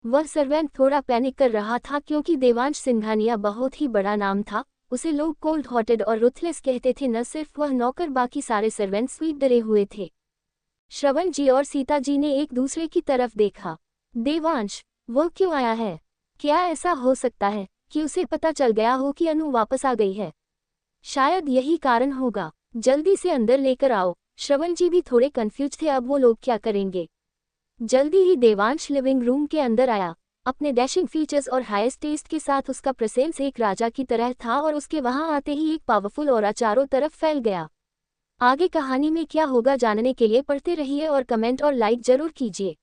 वह सर्वेंट थोड़ा पैनिक कर रहा था क्योंकि देवांश सिंघानिया बहुत ही बड़ा नाम था। उसे लोग कोल्ड हार्टेड और रुथलेस कहते थे। न सिर्फ वह नौकर, बाकी सारे सर्वेंट स्वीट डरे हुए थे। श्रवण जी और सीता जी ने एक दूसरे की तरफ देखा। देवांश, वो क्यों आया है? क्या ऐसा हो सकता है कि उसे पता चल गया हो कि अनु वापस आ गई है? शायद यही कारण होगा। जल्दी से अंदर लेकर आओ। श्रवण जी भी थोड़े कंफ्यूज थे, अब वो लोग क्या करेंगे। जल्दी ही देवांश लिविंग रूम के अंदर आया। अपने डैशिंग फीचर्स और हाईएस्ट टेस्ट के साथ उसका प्रेजेंस एक राजा की तरह था और उसके वहां आते ही एक पावरफुल ऑरा चारों तरफ फैल गया। आगे कहानी में क्या होगा जानने के लिए पढ़ते रहिए और कमेंट और लाइक जरूर कीजिए।